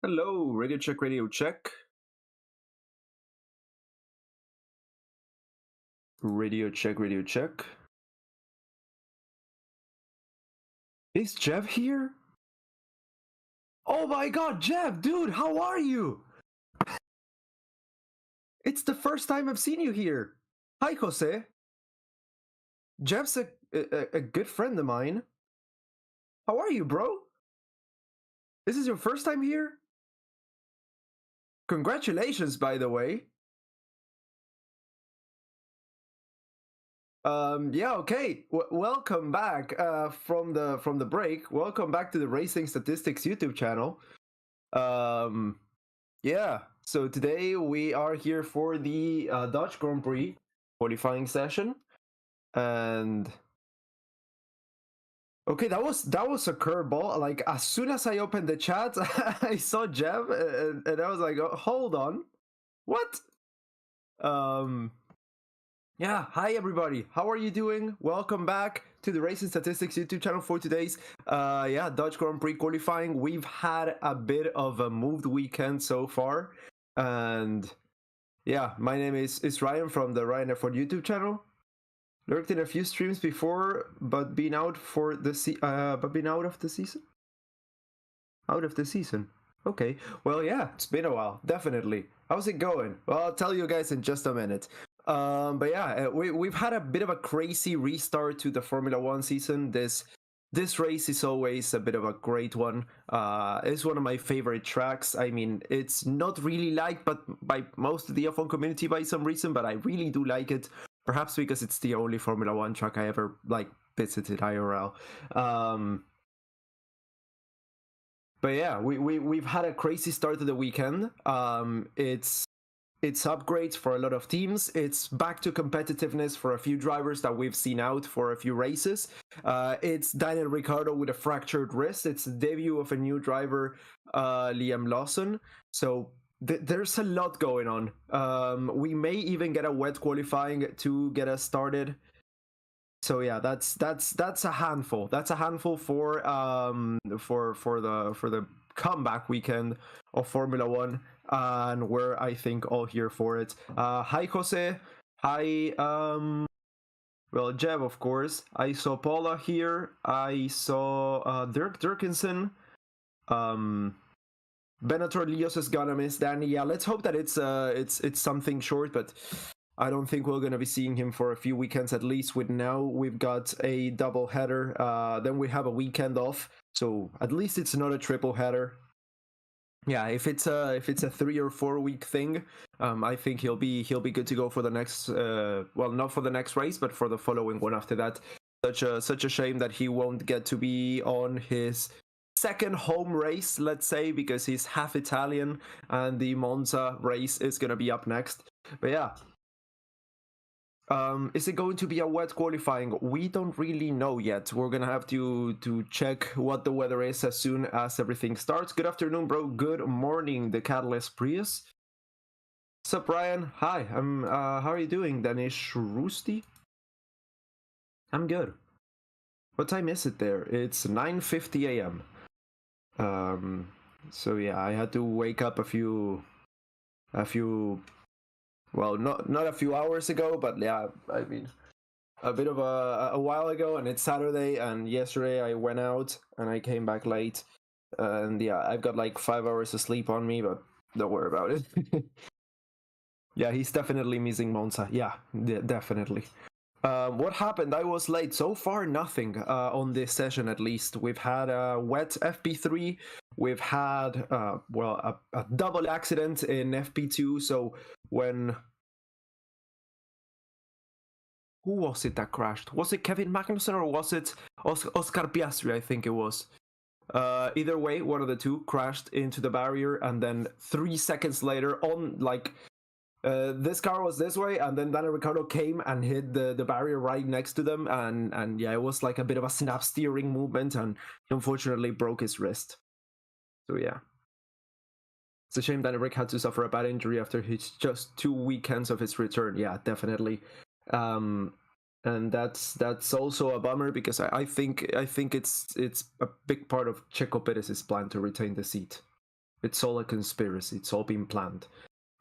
Hello, radio check, radio check. Radio check, radio check. Is Jeff here? Oh my god, Jeff, dude, how are you? It's the first time I've seen you here. Hi, Jose. Jeff's a good friend of mine. How are you, bro? This is your first time here? Congratulations, by the way. Yeah, okay. Welcome back from the break. Welcome back to the Racing Statistics YouTube channel. Yeah. So today we are here for the Dutch Grand Prix qualifying session, and okay, that was a curveball. Like as soon as I opened the chat, I saw Jeff, and I was like, oh, "Hold on, what?" Yeah, hi everybody. How are you doing? Welcome back to the Racing Statistics YouTube channel for today's Dutch Grand Prix qualifying. We've had a bit of a moved weekend so far, and yeah, my name is Ryan from the Ryan F1 YouTube channel. Lurked in a few streams before, but been out for the been out of the season. Out of the season. Okay. Well, yeah, it's been a while. Definitely. How's it going? Well, I'll tell you guys in just a minute. But yeah, we've had a bit of a crazy restart to the Formula One season. This race is always a bit of a great one. It's one of my favorite tracks. I mean, it's not really liked by most of the F1 community by some reason, but I really do like it. Perhaps because it's the only Formula One track I ever visited IRL. But yeah, we've had a crazy start to the weekend. It's upgrades for a lot of teams. It's back to competitiveness for a few drivers that we've seen out for a few races. It's Daniel Ricciardo with a fractured wrist. It's the debut of a new driver, Liam Lawson. So there's a lot going on. We may even get a wet qualifying to get us started. So yeah, that's a handful. That's a handful for the comeback weekend of Formula One, and we're, I think, all here for it. Hi Jose. Hi well, Jeb, of course. I saw Paula here. I saw Dirk Durkinson. Benator Lios is gonna miss Danny. Yeah, let's hope that it's something short, but I don't think we're gonna be seeing him for a few weekends at least. With now we've got a double header, then we have a weekend off, so at least it's not a triple header. Yeah, if it's a 3 or 4 week thing, I think he'll be good to go for the next well, not for the next race, but for the following one after that. Such a shame that he won't get to be on his second home race, let's say, because he's half Italian and the Monza race is gonna be up next. But yeah. Is it going to be a wet qualifying? We don't really know yet. We're gonna have to check what the weather is as soon as everything starts. Good afternoon, bro. Good morning, the Catalyst Prius. What's up, Ryan? Hi. How are you doing, Danish Roosty? I'm good. What time is it there? It's 9:50 a.m. So yeah, I had to wake up a few. Well, not a few hours ago, but yeah, I mean, a bit of a while ago, and it's Saturday, and yesterday I went out and I came back late, and yeah, I've got like 5 hours of sleep on me, but don't worry about it. Yeah, he's definitely missing Monza. Yeah, definitely. What happened? I was late. So far, nothing on this session, at least. We've had a wet FP3. We've had, well, a double accident in FP2. So when... Who was it that crashed? Was it Kevin Magnussen or was it Oscar Piastri? I think it was. Either way, one of the two crashed into the barrier, and then 3 seconds later, this car was this way, and then Daniel Ricciardo came and hit the barrier right next to them, and yeah, it was like a bit of a snap steering movement, and he unfortunately broke his wrist. So yeah, it's a shame that Rick had to suffer a bad injury after his just 2 weekends of his return. Yeah, definitely. And that's also a bummer, because I think it's a big part of Checo Perez's plan to retain the seat. It's all a conspiracy. It's all been planned,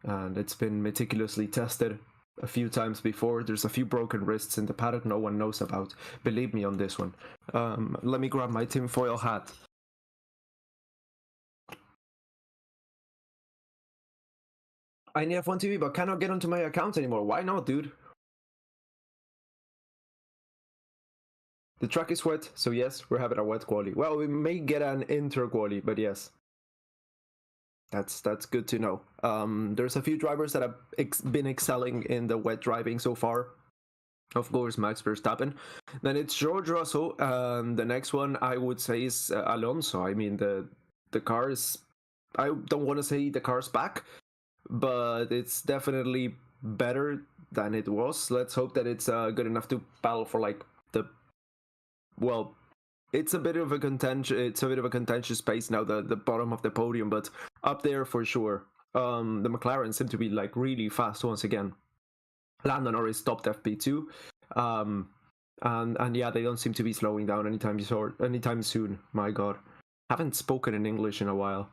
and it's been meticulously tested a few times before. There's a few broken wrists in the paddock no one knows about. Believe me on this one. Let me grab my tinfoil hat. I need F1 TV, but cannot get onto my account anymore. Why not, dude? The track is wet, so yes, we're having a wet quali. Well, we may get an inter quali, but yes. That's good to know. There's a few drivers that have been excelling in the wet driving so far. Of course, Max Verstappen. Then it's George Russell, and the next one I would say is Alonso. I mean, the car is. I don't want to say the car's back, but it's definitely better than it was. Let's hope that it's good enough to battle for like the. Well, it's a bit of a contentious space now, the bottom of the podium, but up there for sure. The McLaren seem to be like really fast once again. Lando Norris stopped FP2, and yeah, they don't seem to be slowing down anytime soon. My God, haven't spoken in English in a while.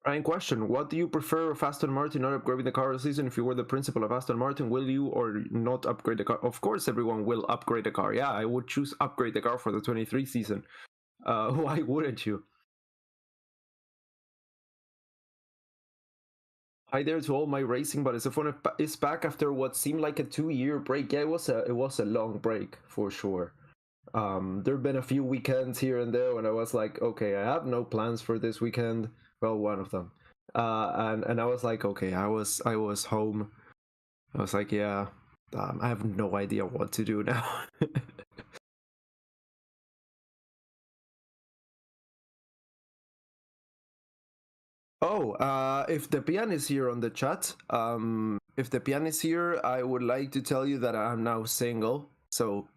Ryan question: what do you prefer of Aston Martin not upgrading the car this season? If you were the principal of Aston Martin, will you or not upgrade the car? Of course, everyone will upgrade the car. Yeah, I would choose upgrade the car for the 23 season. Why wouldn't you? Hi there to all my racing buddies. F1 is back after what seemed like a 2-year break. Yeah, it was a long break for sure. There have been a few weekends here and there when I was like, okay, I have no plans for this weekend. Well, one of them. And I was like, okay, I was home. I was like, yeah, I have no idea what to do now. Oh, if the pian is here on the chat, if the pian is here, I would like to tell you that I'm now single. So,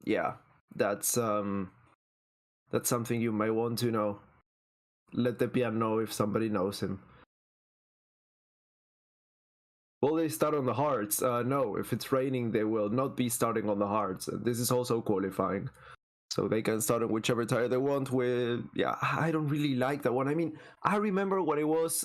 yeah, that's something you may want to know. Let the pian know if somebody knows him. Will they start on the hards? No, if it's raining, they will not be starting on the hards. This is also qualifying. So they can start on whichever tire they want with. Yeah, I don't really like that one. I mean, I remember when it was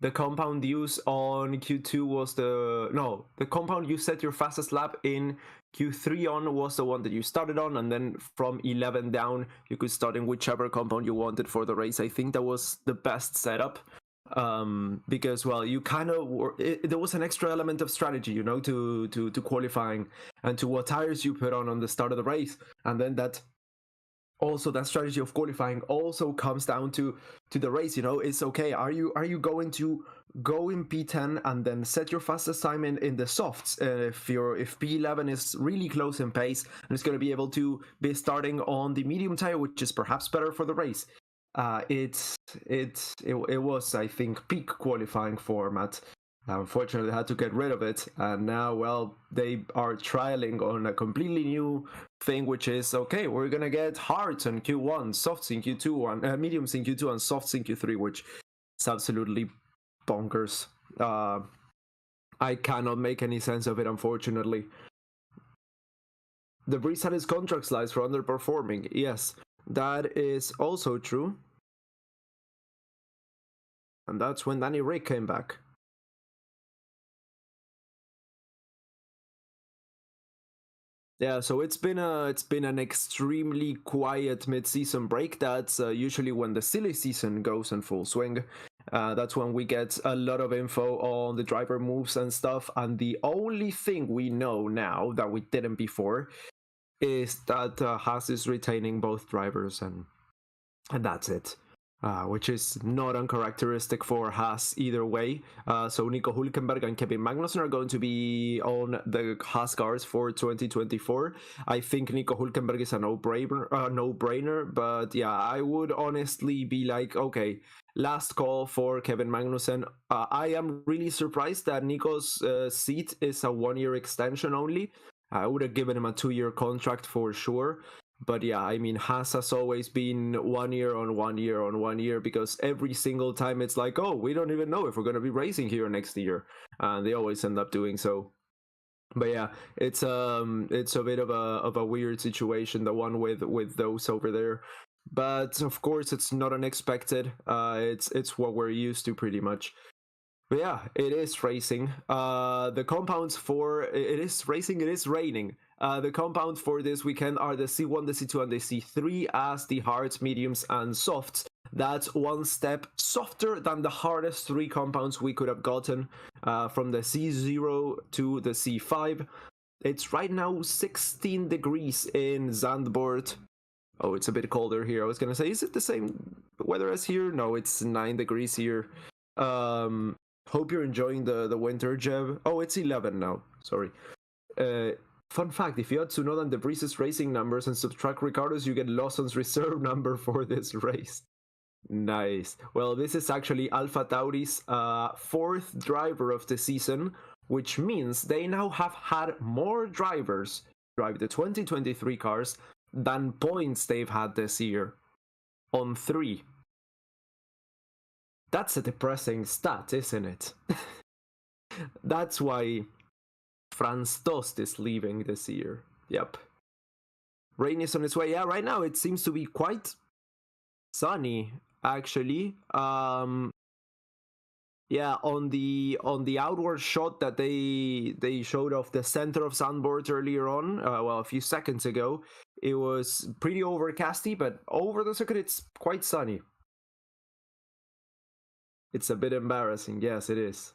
the compound use on Q2 was the compound you set your fastest lap in Q3 on was the one that you started on, and then from 11 down you could start in whichever compound you wanted for the race. I think that was the best setup, because well, you kind of there was an extra element of strategy, you know, to qualifying and to what tires you put on the start of the race, and then that strategy of qualifying also comes down to the race. You know, it's okay, are you going to go in P10 and then set your fastest time in the softs, if P11 is really close in pace and it's going to be able to be starting on the medium tire, which is perhaps better for the race. It was, I think, peak qualifying format. Unfortunately, they had to get rid of it, and now, well, they are trialing on a completely new thing, which is okay. We're gonna get hards in Q1, softs in Q2, and mediums in Q2, and softs in Q3, which is absolutely bonkers. I cannot make any sense of it, unfortunately. The Breeze had his contract slides for underperforming. Yes, that is also true, and that's when Danny Rick came back. Yeah, so it's been an extremely quiet mid-season break. That's usually when the silly season goes in full swing. That's when we get a lot of info on the driver moves and stuff. And the only thing we know now that we didn't before is that Haas is retaining both drivers, and that's it. Which is not uncharacteristic for Haas either way. So Nico Hülkenberg and Kevin Magnussen are going to be on the Haas cars for 2024. I think Nico Hülkenberg is a no-brainer, but yeah, I would honestly be like, okay, last call for Kevin Magnussen. I am really surprised that Nico's seat is a 1-year extension only. I would have given him a 2-year contract for sure. But yeah, I mean, Haas has always been 1 year on 1 year on 1 year, because every single time it's like, oh, we don't even know if we're going to be racing here next year. And they always end up doing so. But yeah, it's a bit of a weird situation, the one with those over there. But of course, it's not unexpected. It's what we're used to pretty much. But yeah, it is racing. The compounds for it is racing. It is raining. The compounds for this weekend are the C1, the C2, and the C3 as the hards, mediums, and softs. That's one step softer than the hardest three compounds we could have gotten from the C0 to the C5. It's right now 16 degrees in Zandvoort. Oh, it's a bit colder here. I was gonna say, is it the same weather as here? No, it's 9 degrees here. Hope you're enjoying the winter, Jeb. Oh, it's 11 now. Sorry. Fun fact, if you add Tsunoda and De Vries's racing numbers and subtract Ricciardo's, you get Lawson's reserve number for this race. Nice. Well, this is actually Alpha Tauri's fourth driver of the season, which means they now have had more drivers drive the 2023 cars than points they've had this year on 3. That's a depressing stat, isn't it? That's why Franz Tost is leaving this year. Yep. Rain is on its way. Yeah, right now it seems to be quite sunny, actually. Yeah, on the outward shot that they showed of the center of Zandvoort earlier on, well, a few seconds ago, it was pretty overcasty, but over the circuit it's quite sunny. It's a bit embarrassing. Yes, it is.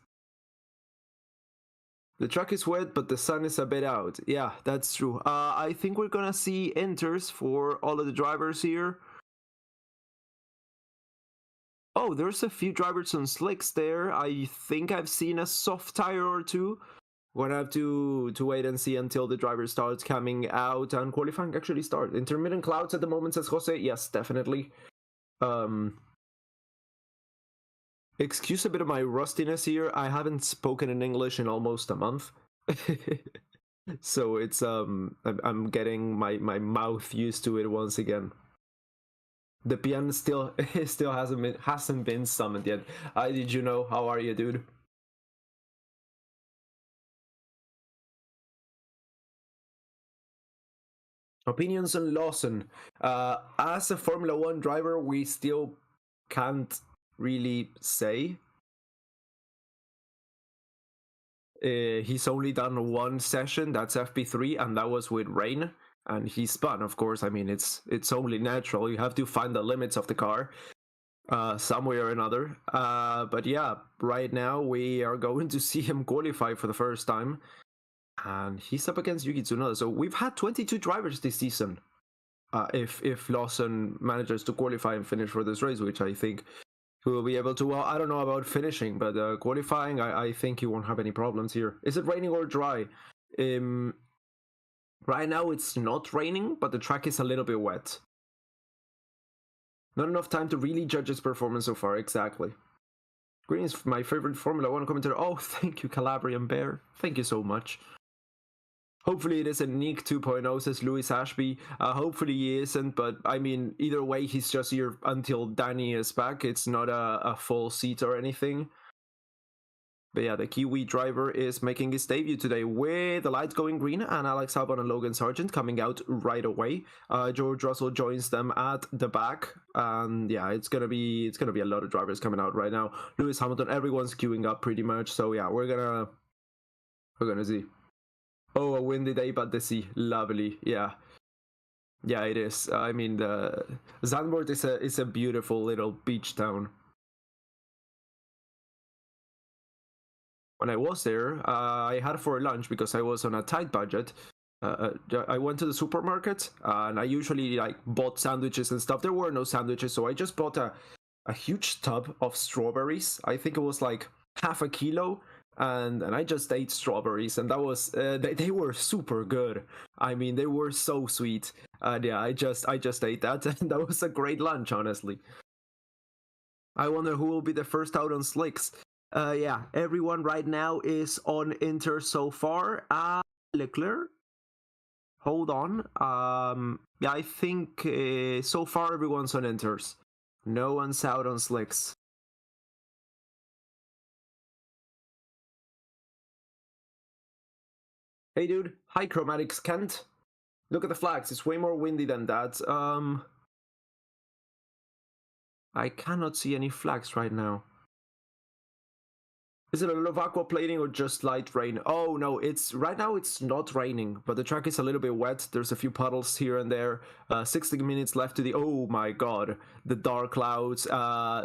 The track is wet, but the sun is a bit out. Yeah, that's true. I think we're gonna see inters for all of the drivers here. Oh, there's a few drivers on slicks there. I think I've seen a soft tire or two. We're gonna have to wait and see until the driver starts coming out and qualifying actually start. Intermittent clouds at the moment, says Jose. Yes, definitely. Excuse a bit of my rustiness here. I haven't spoken in English in almost a month. So it's I'm getting my mouth used to it once again. The piano still hasn't been summoned yet. Did you know? How are you, dude? Opinions on Lawson. As a Formula One driver, we still can't really say. He's only done one session, that's FP3, and that was with rain. And he spun, of course. I mean, it's only natural. You have to find the limits of the car some way or another. But yeah, right now we are going to see him qualify for the first time. And he's up against Yuki Tsunoda. So we've had 22 drivers this season. If Lawson manages to qualify and finish for this race, which I think he will be able to. Well, I don't know about finishing, but qualifying, I think he won't have any problems here. Is it raining or dry? Right now it's not raining, but the track is a little bit wet. Not enough time to really judge his performance so far, exactly. Green is my favorite Formula 1 commentator. Oh, thank you, Calabrian Bear. Thank you so much. Hopefully it isn't Nick 2.0, says Louis Ashby. Hopefully he isn't, but I mean, either way, he's just here until Danny is back. It's not a full seat or anything. But yeah, the Kiwi driver is making his debut today with the lights going green and Alex Albon and Logan Sargent coming out right away. George Russell joins them at the back, and yeah, it's gonna be a lot of drivers coming out right now. Lewis Hamilton, everyone's queuing up pretty much. So yeah, we're gonna see. Oh, a windy day, but the sea, lovely. Yeah, yeah, it is. I mean, the Zandvoort is a beautiful little beach town. When I was there, I had for lunch because I was on a tight budget. I went to the supermarket and I usually like bought sandwiches and stuff. There were no sandwiches, so I just bought a huge tub of strawberries. I think it was like half a kilo, and I just ate strawberries, and that was they were super good. I mean, they were so sweet. And yeah, I just ate that, and that was a great lunch, honestly. I wonder who will be the first out on slicks. Yeah, everyone right now is on Inter so far. Leclerc, hold on. Yeah, I think so far everyone's on Inters. No one's out on slicks. Hey dude, hi Chromatics Kent. Look at the flags, it's way more windy than that. I cannot see any flags right now. Is it a lot of aquaplaning or just light rain? Oh no, it's right now it's not raining, but the track is a little bit wet. There's a few puddles here and there. 60 minutes left to the, oh my god, the dark clouds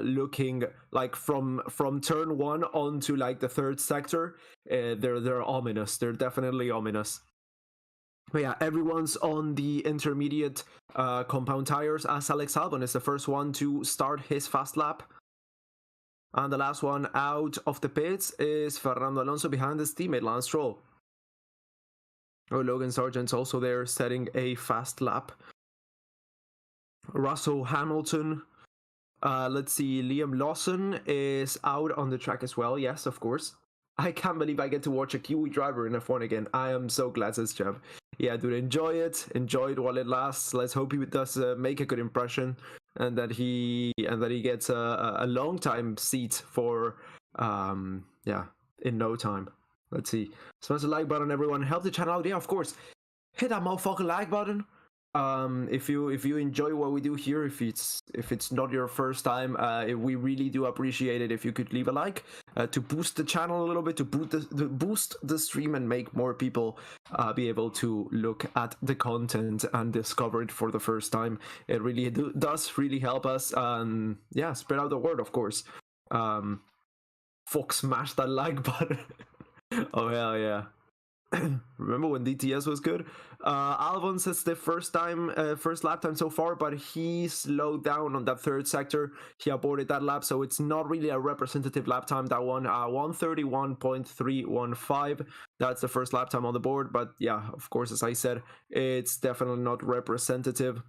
looking like from turn one onto like the third sector. They're ominous. They're definitely ominous. But yeah, everyone's on the intermediate compound tires as Alex Albon is the first one to start his fast lap. And the last one out of the pits is Fernando Alonso behind his teammate Lance Stroll. Oh, Logan Sargent's also there setting a fast lap. Russell Hamilton. Let's see, Liam Lawson is out on the track as well. Yes, of course. I can't believe I get to watch a Kiwi driver in F1 again. I am so glad, says Jeff. Yeah, dude, enjoy it. Enjoy it while it lasts. Let's hope he does make a good impression. And that he gets a long time seat for yeah, in no time. Let's see. Smash the like button, everyone. Help the channel out. Yeah, of course. Hit that motherfucking like button. If you enjoy what we do here, if it's not your first time, we really do appreciate it if you could leave a like to boost the channel a little bit, to boost the stream and make more people be able to look at the content and discover it for the first time. It really does really help us, and yeah, spread out the word, of course. Fuck, smash that like button. Oh hell yeah. Remember when DTS was good? Albon says the first lap time so far, but he slowed down on that third sector. He aborted that lap, so it's not really a representative lap time. That one, 1:31.315. That's the first lap time on the board. But yeah, of course, as I said, it's definitely not representative.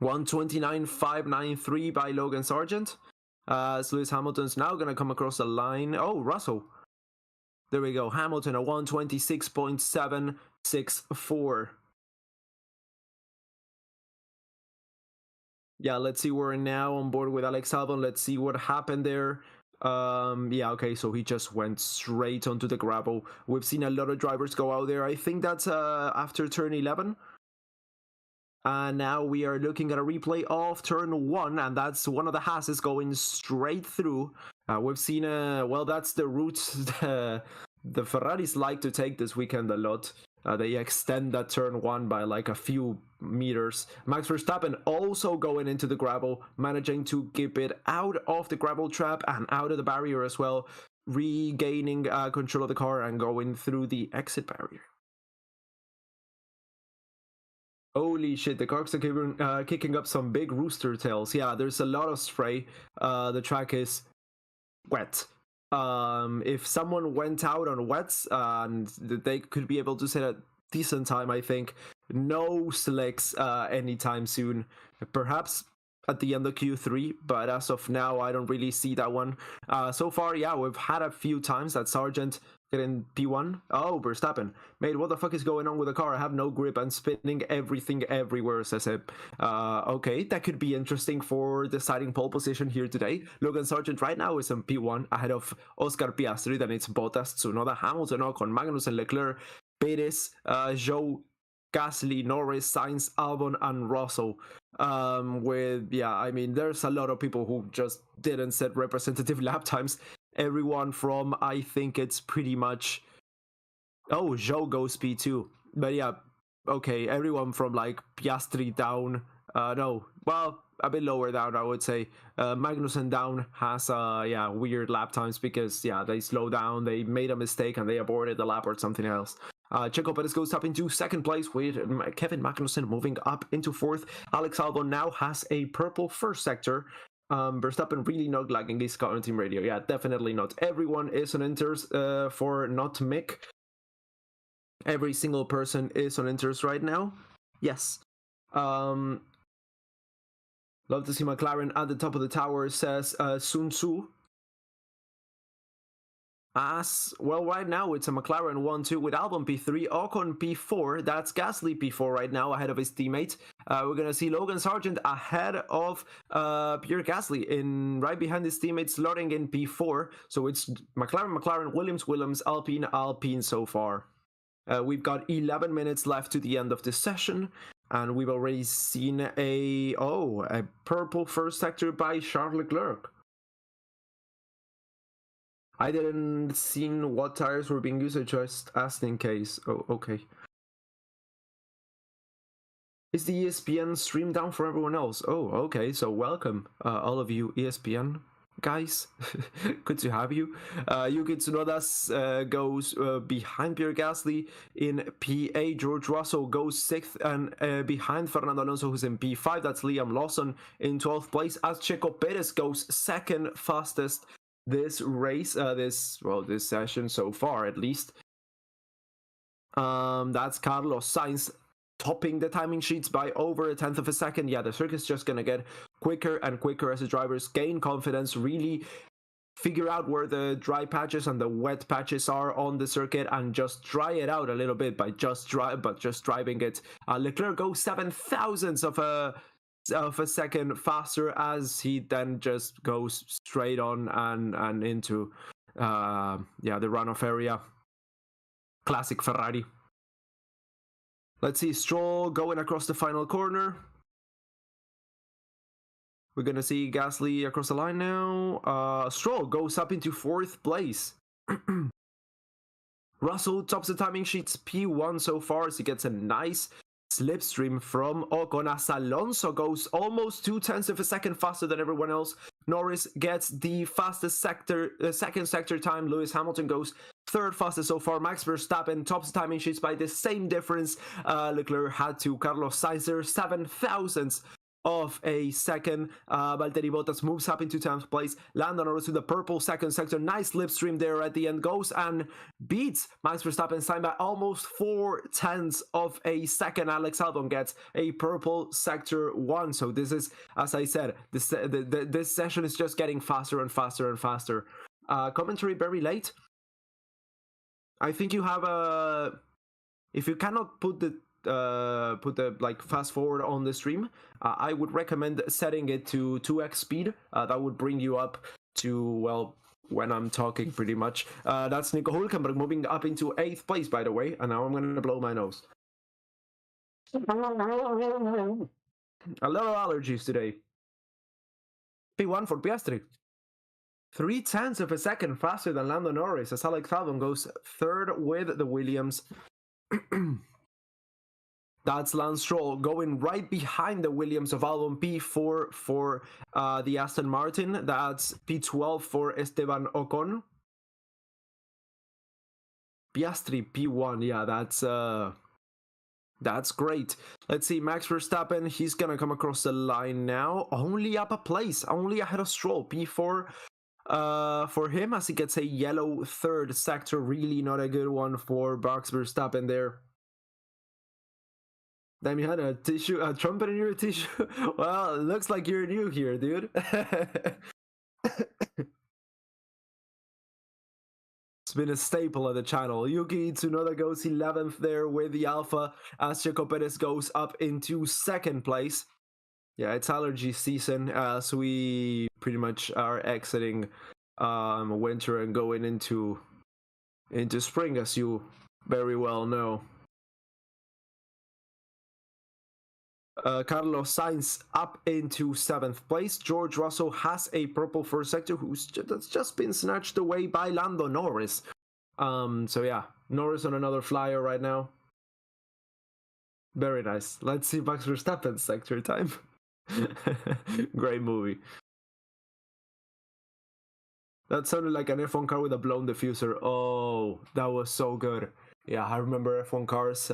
1:29.593 by Logan Sargent. So Lewis Hamilton's now gonna come across the line. Oh, Russell. There we go. Hamilton at 1:26.764. Yeah, let's see. We're now on board with Alex Albon. Let's see what happened there. Yeah, okay, so he just went straight onto the gravel. We've seen a lot of drivers go out there. I think that's after turn 11. And now we are looking at a replay of turn 1, and that's one of the Haas going straight through. We've seen, well, that's the route the Ferraris like to take this weekend a lot. They extend that turn 1 by like a few meters. Max Verstappen also going into the gravel, managing to keep it out of the gravel trap and out of the barrier as well, regaining control of the car and going through the exit barrier. Holy shit, the cars are kicking up some big rooster tails. Yeah, there's a lot of spray. The track is wet. If someone went out on wets, and they could be able to set a decent time, I think. No slicks anytime soon. Perhaps at the end of Q3, but as of now, I don't really see that one. So far, yeah, we've had a few times that Sargent getting P1. Oh, Verstappen. Mate, what the fuck is going on with the car? I have no grip and spinning everything everywhere, says it. Okay, that could be interesting for deciding pole position here today. Logan Sargent right now is on P1 ahead of Oscar Piastri. Then it's Bottas, Tsunoda, Hamilton, Ocon, Magnussen, Leclerc, Perez, Zhou, Gasly, Norris, Sainz, Albon, and Russell. Yeah, I mean, there's a lot of people who just didn't set representative lap times. Everyone from, I think it's pretty much, oh, Zhou goes P2. But yeah, okay, everyone from like Piastri down, no, well, a bit lower down, I would say. Magnussen down has, yeah, weird lap times because, yeah, they slow down, they made a mistake and they aborted the lap or something else. Checo Perez goes up into second place with Kevin Magnussen moving up into fourth. Alex Albon now has a purple first sector. Verstappen really not lagging his current team radio. Yeah, definitely not. Everyone is on inters for not Mick. Every single person is on inters right now. Yes. Love to see McLaren at the top of the tower, says Sun Tzu. As well, right now it's a McLaren 1-2 with Albon P3, Ocon P4. That's Gasly P4 right now ahead of his teammate. We're gonna see Logan Sargent ahead of Pierre Gasly in right behind his teammate, slotting in P4. So it's McLaren, Williams, Alpine so far. We've got 11 minutes left to the end of this session, and we've already seen a purple first sector by Charles Leclerc. I didn't see what tires were being used, I just asked in case. Oh, okay. Is the ESPN stream down for everyone else? Oh, okay, so welcome, all of you ESPN guys. Good to have you. Yuki Tsunoda goes behind Pierre Gasly in P8. George Russell goes 6th and behind Fernando Alonso, who's in P5. That's Liam Lawson in 12th place, as Checo Perez goes 2nd fastest this race, this session so far at least. That's Carlos Sainz topping the timing sheets by over 1/10 of a second. Yeah, the circuit's just gonna get quicker and quicker as the drivers gain confidence, really figure out where the dry patches and the wet patches are on the circuit, and just dry it out a little bit by just driving it. Leclerc goes 7,000ths of a second faster, as he then just goes straight on and into the runoff area. Classic Ferrari. Let's see, Stroll going across the final corner. We're going to see Gasly across the line now. Stroll goes up into 4th place. Russell tops the timing sheets P1 so far, as he gets a nice slipstream from Ocon, as Alonso goes almost 2/10 of a second faster than everyone else. Norris gets the fastest second sector time. Lewis Hamilton goes 3rd fastest so far. Max Verstappen tops the timing sheets by the same difference. Leclerc had to Carlos Sainz there, 7,000ths of a second. Valtteri Bottas moves up into 10th place. Lando Norris to the purple second sector. Nice slipstream there at the end. Goes and beats Max Verstappen's time by almost 4/10 of a second. Alex Albon gets a purple sector 1. So this is, as I said, this session is just getting faster and faster and faster. Commentary very late. I think you have if you cannot put the like fast forward on the stream, I would recommend setting it to 2x speed. That would bring you up to, well, when I'm talking pretty much. That's Nico Hulkenberg moving up into 8th place, by the way, and now I'm gonna blow my nose. A lot of allergies today. P1 for Piastri. 3/10 of a second faster than Lando Norris, as Alex Albon goes 3rd with the Williams. That's Lance Stroll going right behind the Williams of Albon. P4 for the Aston Martin. That's P12 for Esteban Ocon. Piastri P1. Yeah, that's great. Let's see, Max Verstappen, he's gonna come across the line now. Only up a place, only ahead of Stroll. P4 for him, as he gets a yellow 3rd sector. Really not a good one for Max Verstappen there. Damn, you had a trumpet in your tissue? Well, it looks like you're new here, dude. It's been a staple of the channel. Yuki Tsunoda goes 11th there with the Alpha, as Checo Perez goes up into 2nd place. Yeah, it's allergy season, so we pretty much are exiting winter and going into spring, as you very well know. Carlos Sainz up into 7th place. George Russell has a purple first sector that's just been snatched away by Lando Norris. So yeah, Norris on another flyer right now. Very nice. Let's see Max Verstappen's sector time. Great movie. That sounded like an F1 car with a blown diffuser. Oh, that was so good. Yeah, I remember F1 cars.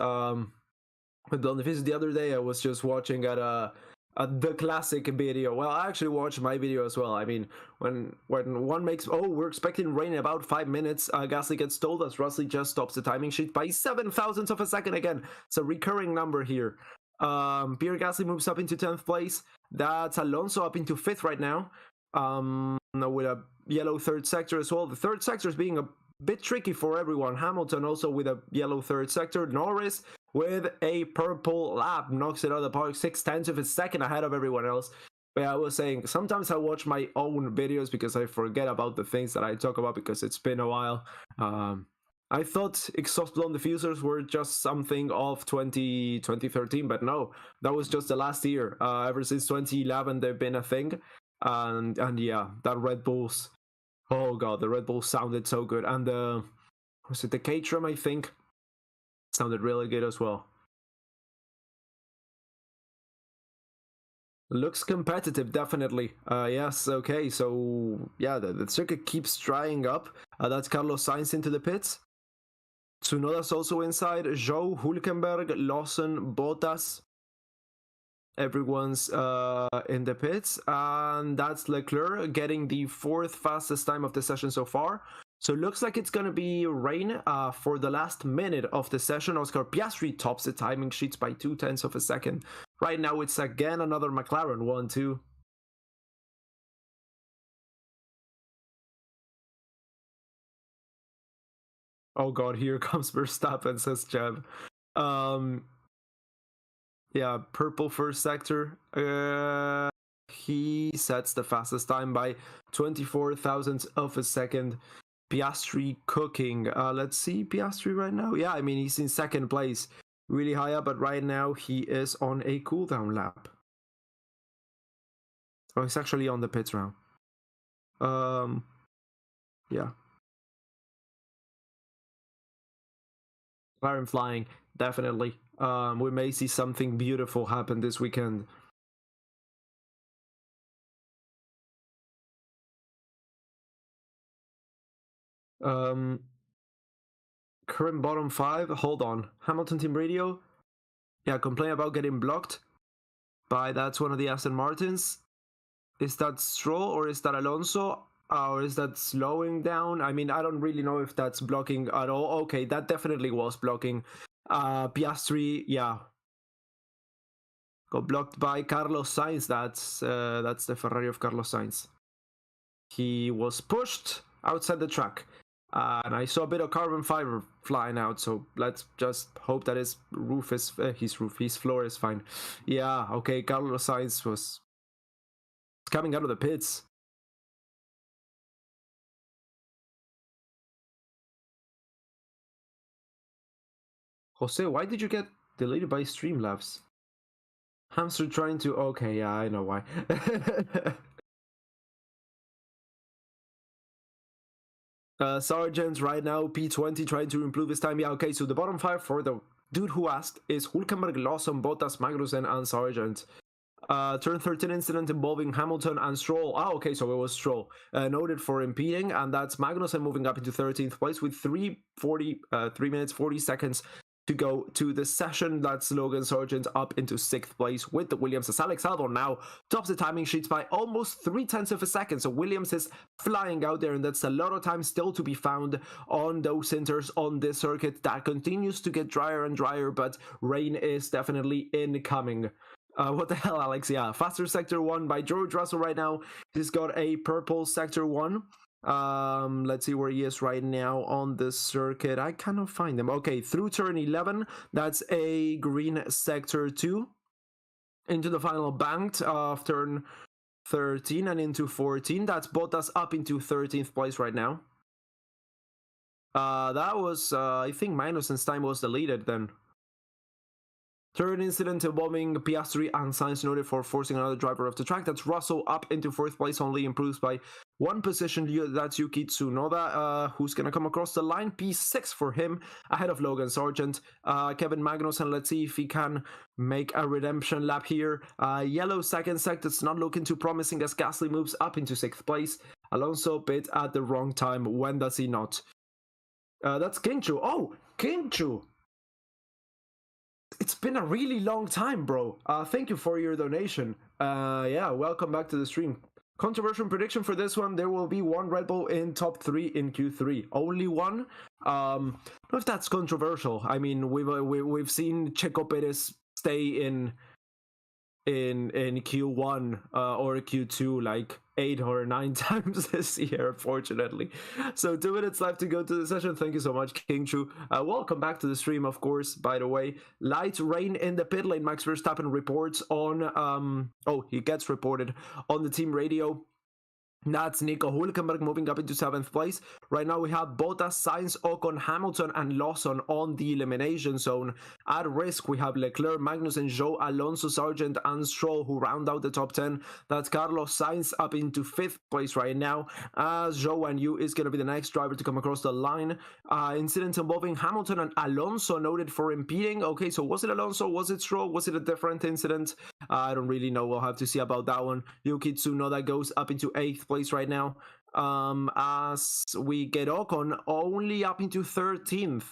With blown diffuser. The other day I was just watching at the classic video. Well, I actually watched my video as well. I mean, when one makes, we're expecting rain in about 5 minutes, Gasly gets told as Russell just stops the timing sheet by 7,000ths of a second again. It's a recurring number here. Pierre Gasly moves up into 10th place. That's Alonso up into 5th right now, with a yellow 3rd sector as well. The 3rd sector is being a bit tricky for everyone. Hamilton also with a yellow 3rd sector. Norris with a purple lap knocks it out of the park, 6/10 of a second ahead of everyone else. But I was saying, sometimes I watch my own videos because I forget about the things that I talk about because it's been a while. I thought exhaust blown diffusers were just something of 2013, but no, that was just the last year. Ever since 2011, they've been a thing, and yeah, that Red Bulls. Oh god, the Red Bull sounded so good, and the was it the Caterham? I think sounded really good as well. Looks competitive, definitely. Yes, okay, so yeah, the circuit keeps drying up. That's Carlos Sainz into the pits. Tsunoda's also inside. Zhou, Hülkenberg, Lawson, Bottas. Everyone's in the pits. And that's Leclerc getting the 4th fastest time of the session so far. So it looks like it's going to be rain for the last minute of the session. Oscar Piastri tops the timing sheets by 0.2 of a second. Right now it's again another McLaren 1-2. Oh god, here comes Verstappen, says Jeb. Yeah, purple first sector. He sets the fastest time by 24 thousandths of a second. Piastri cooking. Let's see Piastri right now. Yeah, I mean, he's in second place. Really high up, but right now he is on a cooldown lap. Oh, he's actually on the pits round. Yeah. McLaren flying, definitely. We may see something beautiful happen this weekend. Current bottom 5. Hold on. Hamilton team radio. Yeah, complain about getting blocked by that's one of the Aston Martins. Is that Stroll or is that Alonso? Or is that slowing down? I mean, I don't really know if that's blocking at all. Okay, that definitely was blocking. Piastri, yeah, got blocked by Carlos Sainz. That's the Ferrari of Carlos Sainz. He was pushed outside the track. And I saw a bit of carbon fiber flying out, so let's just hope that his floor is fine. Yeah, okay, Carlos Sainz was coming out of the pits. Jose, why did you get deleted by Streamlabs? Hamster trying to... Okay, yeah, I know why. Sargent right now, P20 trying to improve his time. Yeah, okay, so the bottom 5 for the dude who asked is Hülkenberg, Lawson, Bottas, Magnussen, and Sargent. Turn 13 incident involving Hamilton and Stroll. Okay, so it was Stroll. Noted for impeding, and that's Magnussen moving up into 13th place with 3 minutes 40 seconds to go to the session. That's Logan Sargent up into 6th place with the Williams, as Alex Albon now tops the timing sheets by almost 0.3 of a second. So Williams is flying out there, and that's a lot of time still to be found on those centers on this circuit that continues to get drier and drier, but rain is definitely incoming. What the hell, Alex? Yeah, faster sector 1 by George Russell right now. He's got a purple sector 1. Let's see where he is right now on the circuit. I cannot find him. Okay, through turn 11, that's a green sector 2. Into the final banked of turn 13 and into 14. That's Bottas up into 13th place right now. That was, I think Magnussen's time was deleted then. Third incident involving Piastri and Sainz, noted for forcing another driver off the track. That's Russell up into 4th place, only improves by 1 position. That's Yuki Tsunoda, who's going to come across the line. P6 for him, ahead of Logan Sargent. Kevin Magnussen, let's see if he can make a redemption lap here. Yellow second sector, it's not looking too promising as Gasly moves up into 6th place. Alonso bit at the wrong time. When does he not? That's Kingchu. Oh, Kingchu! It's been a really long time, bro. Thank you for your donation. Yeah, welcome back to the stream. Controversial prediction for this one: there will be one Red Bull in top 3 in Q3. Only one. I don't know if that's controversial. I mean, we've seen Checo Perez stay in Q1 or Q2 like 8 or 9 times this year, unfortunately. So 2 minutes left to go to the session. Thank you so much, King Chu. Welcome back to the stream, of course, by the way. Light rain in the pit lane. Max Verstappen reports on he gets reported on the team radio. That's Nico Hülkenberg moving up into 7th place. Right now we have Bottas, Sainz, Ocon, Hamilton, and Lawson on the elimination zone. At risk, we have Leclerc, Magnussen, Zhou, Alonso, Sargent, and Stroll, who round out the top 10. That's Carlos Sainz up into 5th place right now, as Zhou and Yu is going to be the next driver to come across the line. Incident involving Hamilton and Alonso noted for impeding. Okay, so was it Alonso? Was it Stroll? Was it a different incident? I don't really know. We'll have to see about that one. Yuki Tsunoda goes up into 8th place right now. As we get Ocon only up into 13th.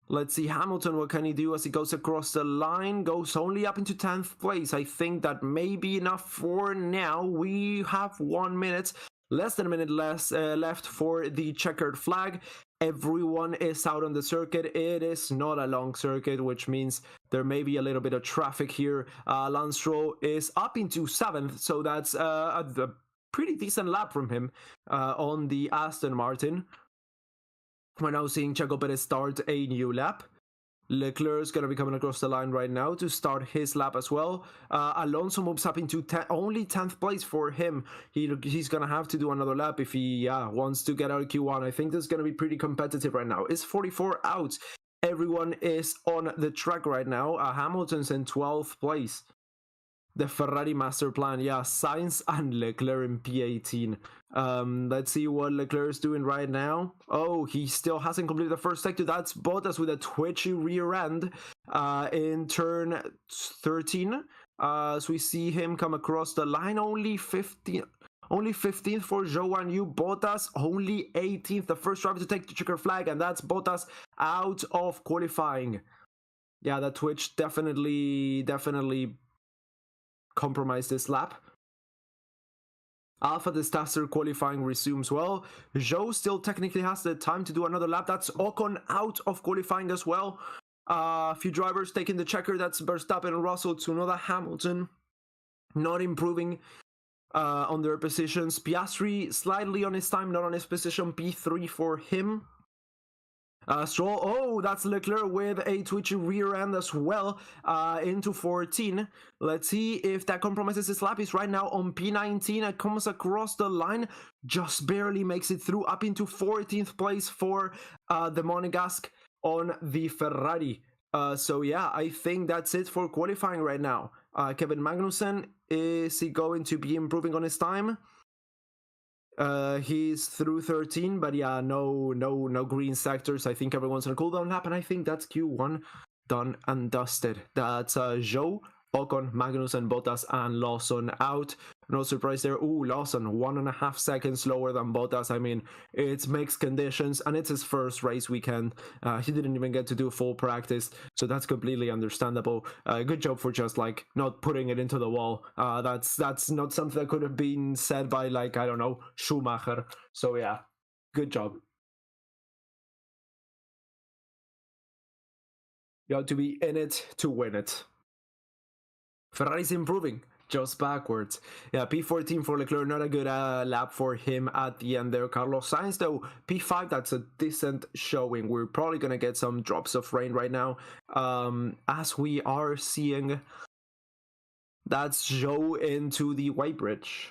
Let's see Hamilton, what can he do as he goes across the line? Goes only up into 10th place. I think that may be enough for now. We have 1 minute, less than a minute left for the checkered flag. Everyone is out on the circuit. It is not a long circuit, which means there may be a little bit of traffic here. Lance Stroll is up into 7th, so that's a pretty decent lap from him on the Aston Martin. We're now seeing Checo Perez start a new lap. Leclerc is going to be coming across the line right now to start his lap as well. Alonso moves up into only 10th place for him. He's going to have to do another lap if he wants to get out of Q1. I think this is going to be pretty competitive right now. It's 44 out. Everyone is on the track right now. Hamilton's in 12th place. The Ferrari master plan, yeah, Sainz and Leclerc in P18. Let's see what Leclerc is doing right now. Oh, he still hasn't completed the first sector. That's Bottas with a twitchy rear end in turn 13. So we see him come across the line. Only 15th for Zhou and Yu. Bottas only 18th, the first driver to take the checker flag, and that's Bottas out of qualifying. Yeah, that twitch definitely compromised this lap. Alpha Disaster qualifying resumes well. Zhou still technically has the time to do another lap. That's Ocon out of qualifying as well. A few drivers taking the checker. That's Verstappen, Russell, Tsunoda, Hamilton. Not improving on their positions. Piastri slightly on his time, not on his position. P3 for him. Stroll, oh, that's Leclerc with a twitchy rear end as well into 14. Let's see if that compromises his lap. He's right now on P19 and comes across the line, just barely makes it through, up into 14th place for the Monegasque on the Ferrari. So yeah, I think that's it for qualifying right now. Kevin Magnussen, is he going to be improving on his time? He's through 13, but yeah, no green sectors. I think everyone's on a cooldown lap, and I think that's Q1 done and dusted. That's Zhou, Ocon, Magnussen, Bottas, and Lawson out. No surprise there. Ooh, Lawson 1.5 seconds slower than Bottas. I mean, it's mixed conditions, and it's his first race weekend. He didn't even get to do full practice, so that's completely understandable. Good job for just like not putting it into the wall. That's not something that could have been said by, like, I don't know, Schumacher. So yeah, good job. You have to be in it to win it. Ferrari's improving, just backwards. Yeah, P14 for Leclerc, not a good lap for him at the end there. Carlos Sainz, though, P5, that's a decent showing. We're probably going to get some drops of rain right now, as we are seeing. That's Zhou into the white bridge.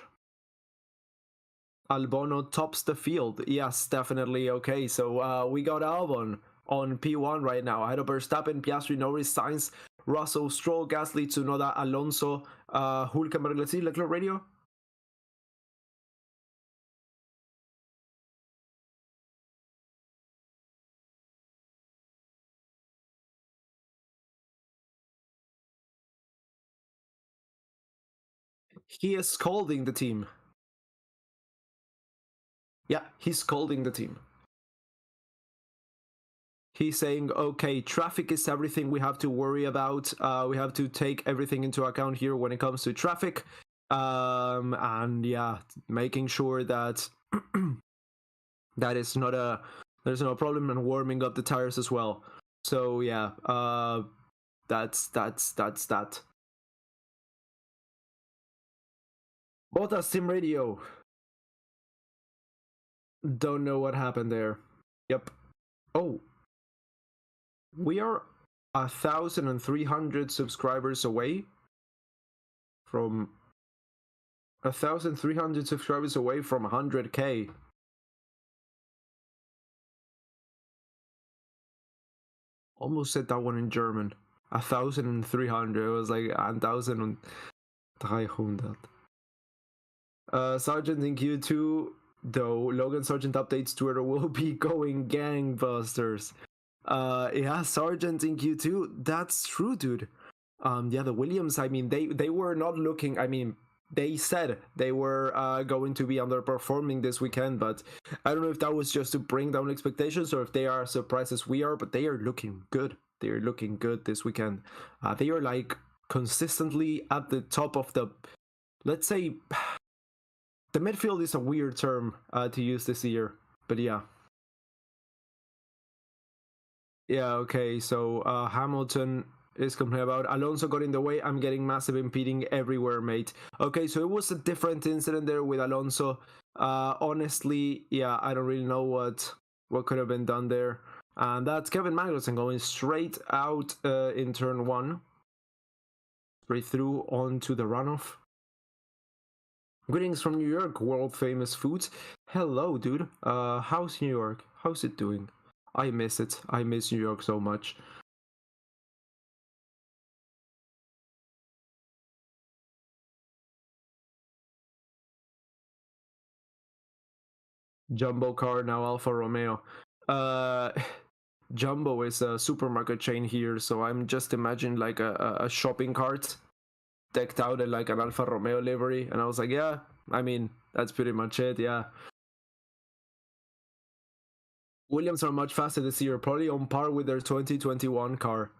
Albon tops the field. Yes, definitely. Okay, so we got Albon on P1 right now. Ahead of Verstappen, Piastri, Norris, Sainz, Russell, Stroll, Gasly, Tsunoda, Alonso, Hülkenberg. Let's see, Leclerc radio. He is scolding the team. Yeah, he's scolding the team. He's saying, okay, traffic is everything we have to worry about. We have to take everything into account here when it comes to traffic. And yeah, making sure that that is not there's no problem, and warming up the tires as well. So yeah, that's that. Bottas team radio. Don't know what happened there. Yep. Oh. We are 1,300 subscribers away from 1,300 subscribers away from 100K. Almost said that one in German. 1,300. It was like 1,300. Sargent in Q2, though, Logan Sargent updates Twitter will be going gangbusters. Yeah, Sargent in Q2, that's true, dude. Yeah, the Williams, I mean, they were not looking, I mean, they said they were going to be underperforming this weekend, but I don't know if that was just to bring down expectations or if they are as surprised as we are, but they are looking good. They are looking good this weekend. They are like consistently at the top of the, let's say, the midfield is a weird term to use this year, but yeah. Yeah, okay, so Hamilton is complaining about Alonso got in the way. I'm getting massive impeding everywhere, mate. Okay, so it was a different incident there with Alonso. Honestly, yeah, I don't really know what could have been done there. And that's Kevin Magnussen going straight out in turn 1. Straight through onto the runoff. Greetings from New York, world famous foods. Hello, dude. How's New York? How's it doing? I miss it. I miss New York so much. Jumbo car, now Alfa Romeo. Jumbo is a supermarket chain here, so I'm just imagining like a shopping cart decked out in like an Alfa Romeo livery, and I was like, yeah, I mean, that's pretty much it, yeah. Williams are much faster this year, probably on par with their 2021 car.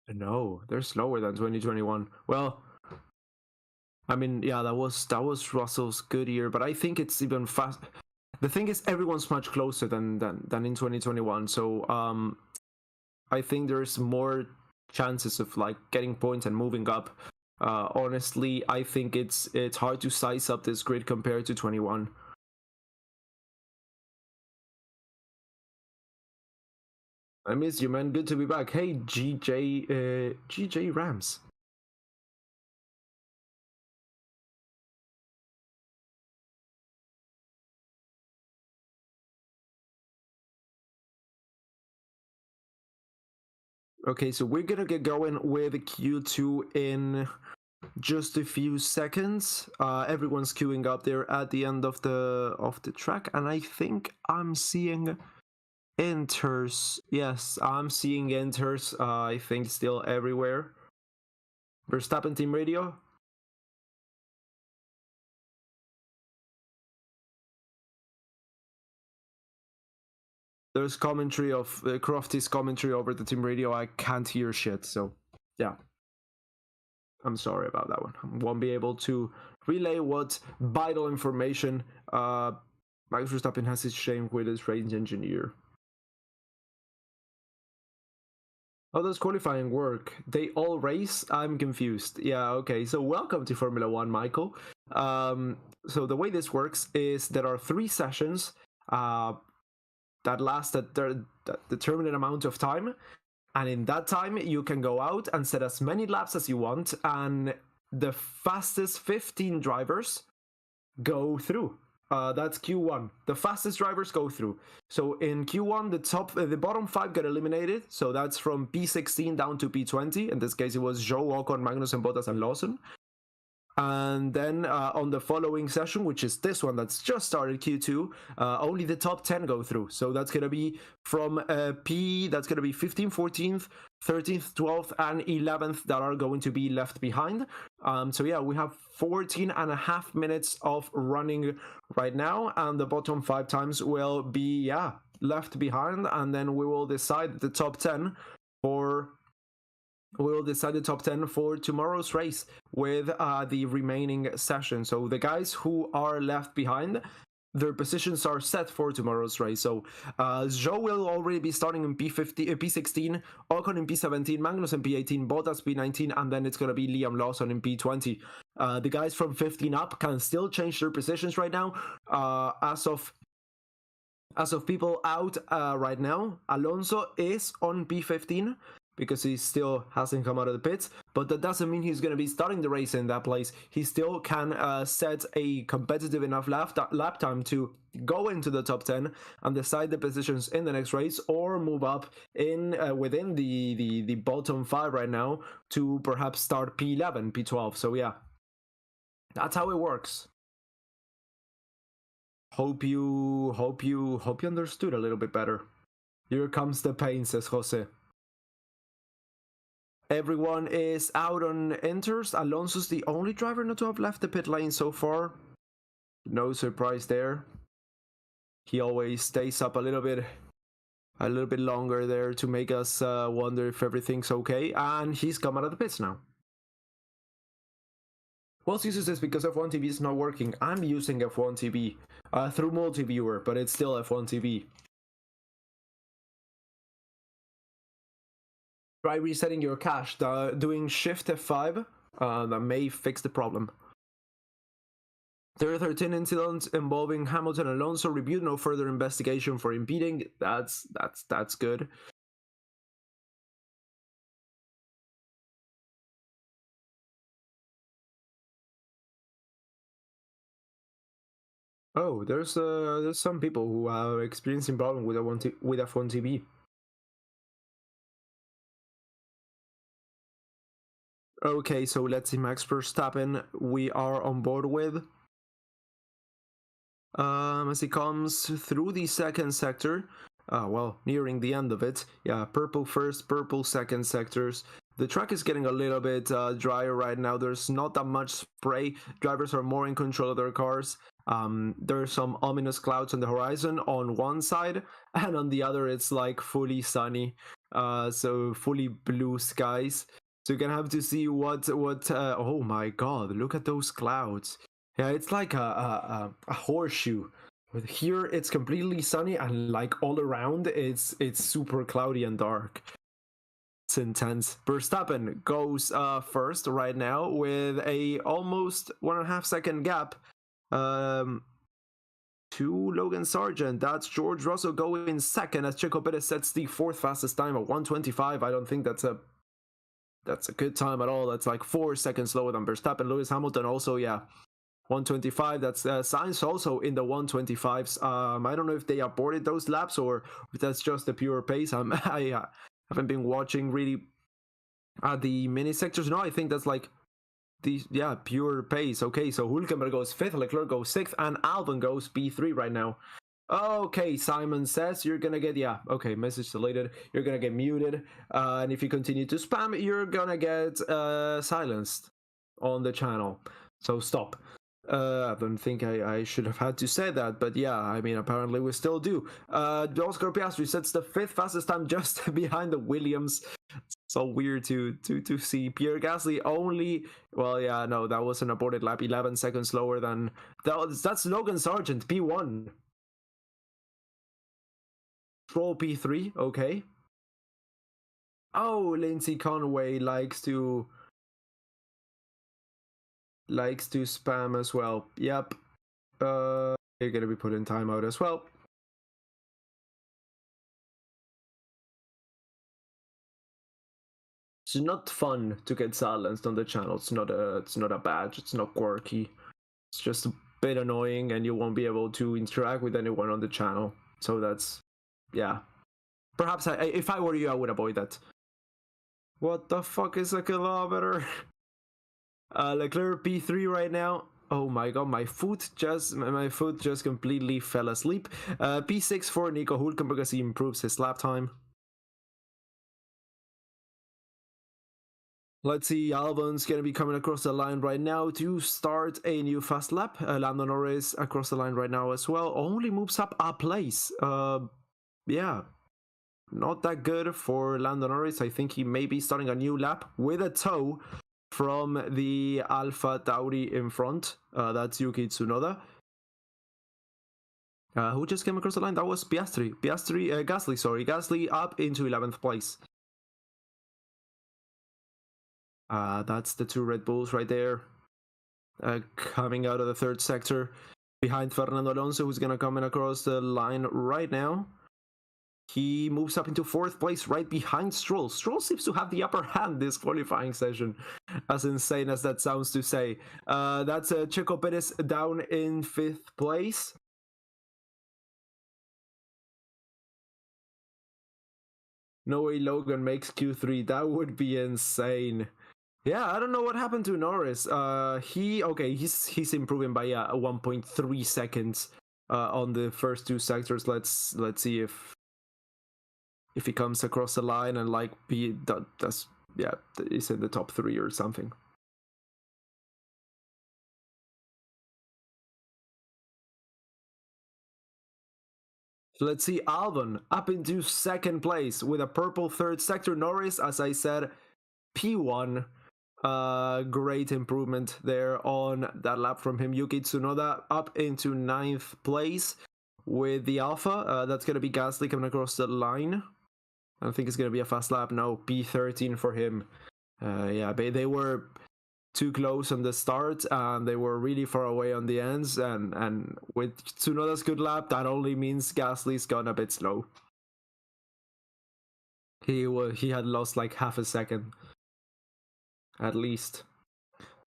No, they're slower than 2021. Well, I mean, yeah, that was Russell's good year, but I think it's even fast. The thing is, everyone's much closer than in 2021. So I think there's more chances of like getting points and moving up. Honestly, I think it's hard to size up this grid compared to 21. I miss you, man. Good to be back. Hey, GJ Rams. Okay, so we're gonna get going with Q2 in just a few seconds. Everyone's queuing up there at the end of the track, and I think I'm seeing enters. Yes, I'm seeing enters. I think still everywhere. Verstappen team radio. There's commentary of Crofty's commentary over the team radio. I can't hear shit, so yeah. I'm sorry about that one. I won't be able to relay what vital information Max Verstappen has exchanged with his race engineer. How does qualifying work? They all race? I'm confused. Yeah, okay. So welcome to Formula One, Michael. So the way this works is there are 3 sessions that last a determinate amount of time. And in that time, you can go out and set as many laps as you want. And the fastest 15 drivers go through. That's Q1. The fastest drivers go through. So in Q1, the bottom 5 get eliminated. So that's from P16 down to P20. In this case, it was Zhou, Ocon, Magnussen, Bottas, and Lawson. And then on the following session, which is this one that's just started, Q2, only the top 10 go through. So that's going to be from that's going to be 15th, 14th, 13th, 12th, and 11th that are going to be left behind. So yeah, we have 14 and a half minutes of running right now, and the bottom 5 times will be, yeah, left behind, and then we will decide the top 10 for... We will decide the top 10 for tomorrow's race with the remaining session. So the guys who are left behind, their positions are set for tomorrow's race. So Zhou will already be starting in P16, Ocon in P17, Magnus in P18, Bottas P19, and then it's going to be Liam Lawson in P20. The guys from 15 up can still change their positions right now. As of people out right now, Alonso is on P15. because he still hasn't come out of the pits, but that doesn't mean he's going to be starting the race in that place. He still can set a competitive enough lap time to go into the top 10 and decide the positions in the next race, or move up in within the bottom 5 right now to perhaps start P11, P12. So yeah, that's how it works. Hope you understood a little bit better. Here comes the pain, says Jose. Everyone is out on inters. Alonso's the only driver not to have left the pit lane so far. No surprise there. He always stays up a little bit longer there to make us wonder if everything's okay. And he's come out of the pits now. Wells uses this because F1 TV is not working. I'm using F1 TV through multi-viewer, but it's still F1 TV. Try resetting your cache. Doing Shift F5 that may fix the problem. There are 13 incidents involving Hamilton and Alonso. Reviewed, no further investigation for impeding. That's good. Oh, there's some people who are experiencing problem with F1 TV. Okay, so let's see, Max Verstappen we are on board with. As he comes through the second sector, well, nearing the end of it. Yeah, purple first, purple second sectors. The track is getting a little bit drier right now. There's not that much spray. Drivers are more in control of their cars. There are some ominous clouds on the horizon on one side, and on the other it's like fully sunny, so fully blue skies. So you're gonna have to see what oh my god, look at those clouds. Yeah, it's like a horseshoe. Here it's completely sunny, and like all around it's super cloudy and dark. It's intense. Verstappen goes first right now with a almost 1.5 second gap to Logan Sargent. That's George Russell going second as Checo Perez sets the 4th fastest time at 1:25. I don't think that's a good time at all. That's like 4 seconds slower than Verstappen. Lewis Hamilton also, yeah, 1:25. That's Sainz also in the 1:25s. I don't know if they aborted those laps or if that's just the pure pace. I haven't been watching really the mini sectors. No, I think that's like the pure pace. Okay, so Hülkenberg goes 5th, Leclerc goes 6th, and Albon goes P3 right now. Okay, Simon says you're gonna get, okay, message deleted, you're gonna get muted, and if you continue to spam, you're gonna get silenced on the channel, so stop. I don't think I should have had to say that, but yeah, I mean, apparently we still do. Oscar Piastri sets the 5th fastest time just behind the Williams. So weird to see. Pierre Gasly only, well, yeah, no, that was an aborted lap, 11 seconds slower than, that's Logan Sargent, P1. Troll P3, okay. Oh, Lindsay Conway likes to spam as well. Yep. You're gonna be put in timeout as well. It's not fun to get silenced on the channel. It's not a badge. It's not quirky. It's just a bit annoying, and you won't be able to interact with anyone on the channel. So that's, yeah. Perhaps if I were you, I would avoid that. What the fuck is a kilometer? Leclerc P3 right now. Oh my god, my foot just completely fell asleep. P6 for Nico Hülkenberg as he improves his lap time. Let's see, Albon's gonna be coming across the line right now to start a new fast lap. Lando Norris across the line right now as well. Only moves up a place. Yeah, not that good for Lando Norris. I think he may be starting a new lap with a tow from the Alpha Tauri in front. That's Yuki Tsunoda. Who just came across the line? That was Gasly, sorry. Gasly up into 11th place. That's the 2 Red Bulls right there. Coming out of the 3rd sector behind Fernando Alonso, who's going to come in across the line right now. He moves up into 4th place right behind Stroll. Stroll seems to have the upper hand this qualifying session, as insane as that sounds to say. That's Checo Perez down in 5th place. No way Logan makes Q3. That would be insane. Yeah, I don't know what happened to Norris. He's improving by 1.3 seconds on the first 2 sectors. Let's see if he comes across the line and like is in the top 3 or something. So let's see Albon up into 2nd place with a purple 3rd sector. Norris, as I said, P1. Great improvement there on that lap from him. Yuki Tsunoda up into 9th place with the Alpha. That's going to be Gasly coming across the line. I don't think it's going to be a fast lap. No, P13 for him. They were too close on the start and they were really far away on the ends. And with Tsunoda's good lap, that only means Gasly's gone a bit slow. He had lost like half a second. At least.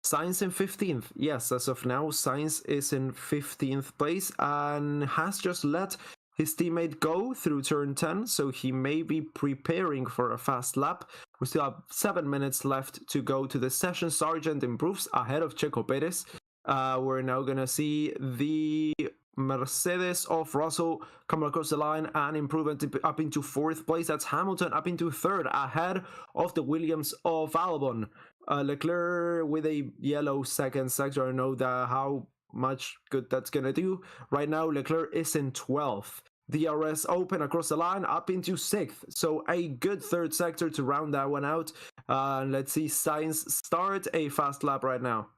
Sainz in 15th. Yes, as of now, Sainz is in 15th place and has just let his teammate go through turn 10, so he may be preparing for a fast lap. We still have 7 minutes left to go to the session. Sargent improves ahead of Checo Perez. We're now going to see the Mercedes of Russell come across the line and improve up into 4th place. That's Hamilton up into 3rd ahead of the Williams of Albon. Leclerc with a yellow 2nd sector. I don't know how much good that's gonna do. Right now Leclerc is in 12th. DRS open across the line up into 6th, so a good 3rd sector to round that one out. Let's see Sainz start a fast lap right now.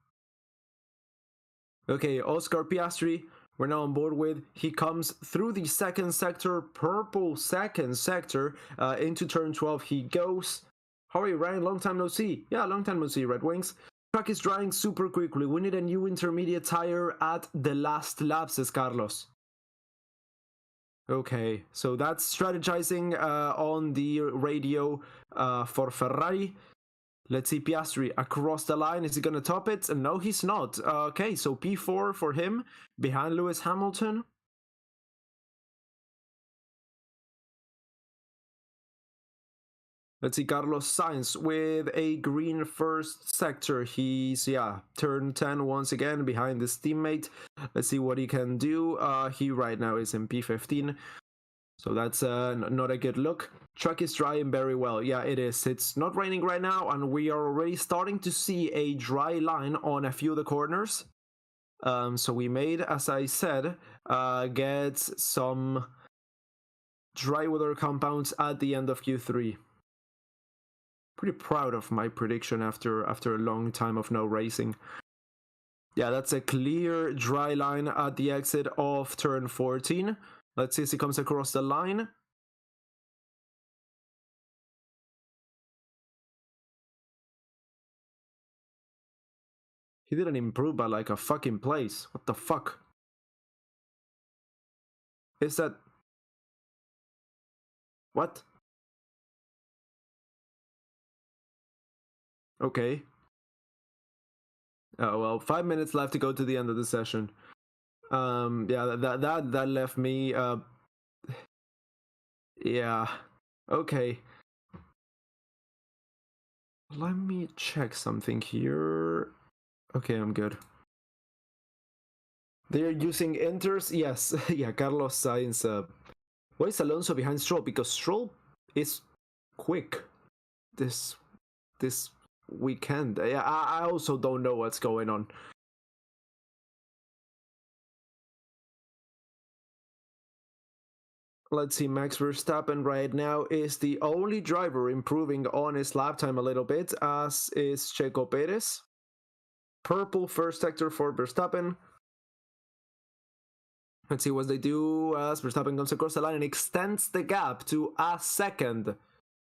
Okay, Oscar Piastri we're now on board with. He comes through the 2nd sector, purple 2nd sector, into turn 12 he goes. How are you, Ryan? Long time no see. Yeah, long time no see, Red Wings. Track is drying super quickly. We need a new intermediate tire at the last lap, says Carlos. Okay, so that's strategizing on the radio for Ferrari. Let's see Piastri across the line. Is he going to top it? No, he's not. Okay, so P4 for him behind Lewis Hamilton. Let's see Carlos Sainz with a green 1st sector. He's, turn 10 once again behind his teammate. Let's see what he can do. He right now is in P15. So that's not a good look. Truck is drying very well. Yeah, it is. It's not raining right now, and we are already starting to see a dry line on a few of the corners. So we made, as I said, get some dry weather compounds at the end of Q3. Pretty proud of my prediction after a long time of no racing. Yeah, that's a clear dry line at the exit of turn 14. Let's see if he comes across the line. He didn't improve by like a fucking place. What the fuck? Is that... What? Okay. Oh, well, 5 minutes left to go to the end of the session. Yeah, that left me, yeah. Okay. Let me check something here. Okay, I'm good. They're using enters? Yes. Yeah, Carlos Sainz. Why is Alonso behind Stroll? Because Stroll is quick this weekend. Yeah, I also don't know what's going on. Let's see, Max Verstappen right now is the only driver improving on his lap time a little bit, as is Checo Perez. Purple 1st sector for Verstappen. Let's see what they do as Verstappen comes across the line and extends the gap to a 2nd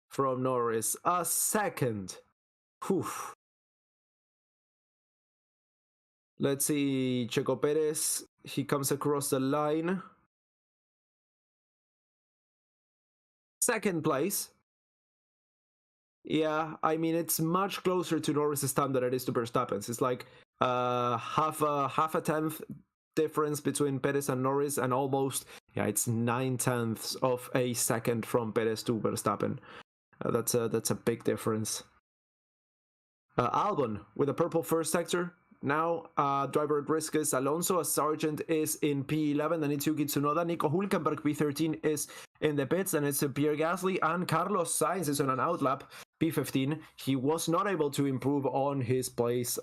from Norris. A 2nd. Whew. Let's see, Checo Perez. He comes across the line. Second place. Yeah, I mean, it's much closer to Norris's time than it is to Verstappen's. It's like half a tenth difference between Perez and Norris, and almost, yeah, it's 9/10 of a second from Perez to Verstappen. That's a big difference. Albon with a purple first sector. Now, driver at risk is Alonso. A Sargent is in P11, and it's Yuki Tsunoda. Nico Hülkenberg, P13, is in the pits, and it's Pierre Gasly. And Carlos Sainz is on an outlap, P15. He was not able to improve on his place,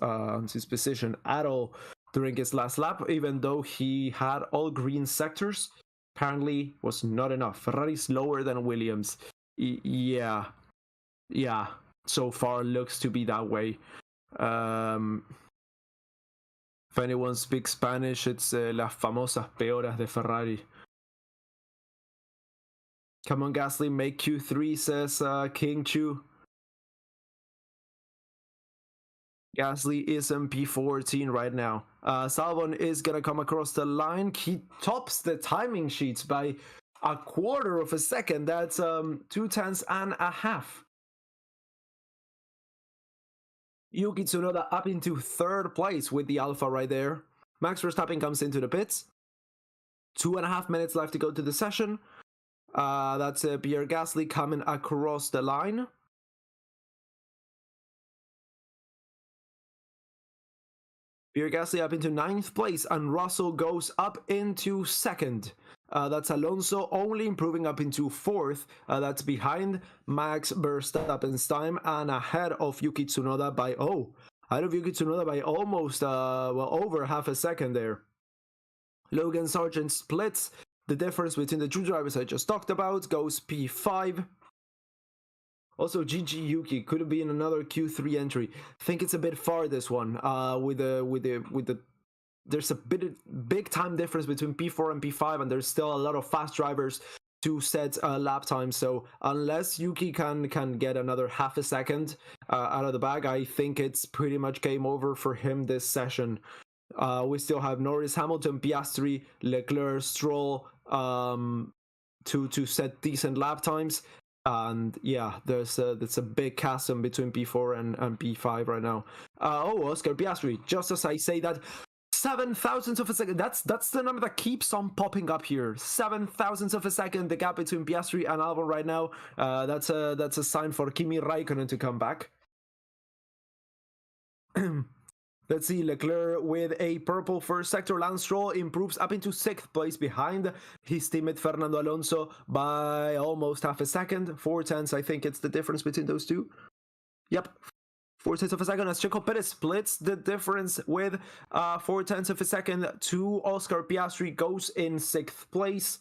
his position at all during his last lap, even though he had all green sectors. Apparently, was not enough. Ferrari's lower than Williams. Yeah. So far, looks to be that way. If anyone speaks Spanish, it's las famosas peoras de Ferrari. Come on, Gasly, make Q3, says King Chu. Gasly is in P14 right now. Salvon is going to come across the line. He tops the timing sheets by a quarter of a second. That's 0.2. Yuki Tsunoda up into third place with the Alpha right there. Max Verstappen comes into the pits. 2.5 minutes left to go to the session. That's Pierre Gasly coming across the line. Pierre Gasly up into 9th place, and Russell goes up into 2nd. That's Alonso only improving up into 4th. That's behind Max Verstappen's time and ahead of Yuki Tsunoda by almost over half a second there. Logan Sargent splits the difference between the two drivers I just talked about, goes P5. Also, GG Yuki could have been another Q3 entry. I think it's a bit far, this one, with the there's a big time difference between P4 and P5, and there's still a lot of fast drivers to set lap time. So unless Yuki can get another half a second out of the bag, I think it's pretty much game over for him this session. We still have Norris, Hamilton, Piastri, Leclerc, Stroll to set decent lap times. And yeah, there's a big chasm between P4 and P5 right now. Oscar Piastri, just as I say that, 7,000ths of a second. That's the number that keeps on popping up here. 7,000ths of a second, the gap between Piastri and Albon right now. That's a sign for Kimi Raikkonen to come back. Let's see, Leclerc with a purple first sector. Lance Stroll improves up into 6th place behind his teammate Fernando Alonso by almost half a second. 0.4, I think it's the difference between those two. Yep. 0.4 of a second as Sergio Perez splits the difference with 0.4 of a second to Oscar Piastri, goes in 6th place.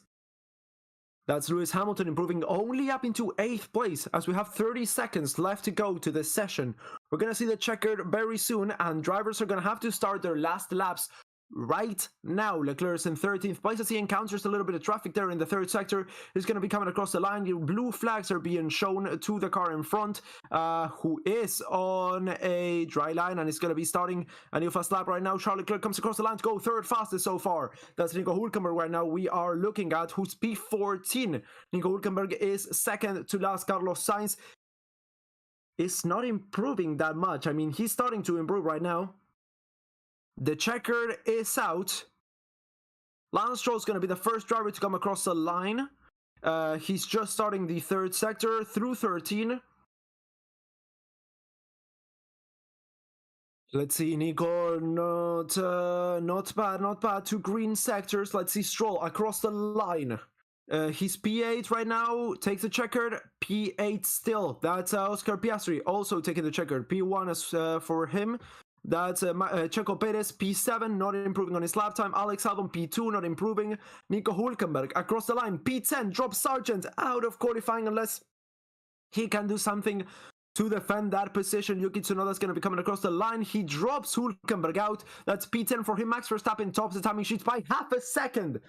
That's Lewis Hamilton improving only up into 8th place as we have 30 seconds left to go to this session. We're going to see the checkered very soon, and drivers are going to have to start their last laps right now. Leclerc's in 13th place as he encounters a little bit of traffic there in the third sector. He's going to be coming across the line. Your blue flags are being shown to the car in front, who is on a dry line and is going to be starting a new fast lap right now. Charles Leclerc comes across the line to go third fastest so far. That's Nico Hülkenberg right now we are looking at, who's P14. Nico Hülkenberg is second to last. Carlos Sainz is not improving that much. I mean, he's starting to improve right now. The checkered is out. Lance Stroll is going to be the first driver to come across the line. He's just starting the third sector through 13. Let's see, Nico, not bad. 2 green sectors. Let's see, Stroll across the line. He's P8 right now, takes the checkered, P8 still. That's Oscar Piastri also taking the checkered, P1 as for him. That's Checo Perez, P7, not improving on his lap time. Alex Albon, P2, not improving. Nico Hülkenberg across the line, P10, drops Sargent out of qualifying unless he can do something to defend that position. Yuki Tsunoda is going to be coming across the line. He drops Hülkenberg out. That's P10 for him. Max Verstappen tops the timing sheets by half a second.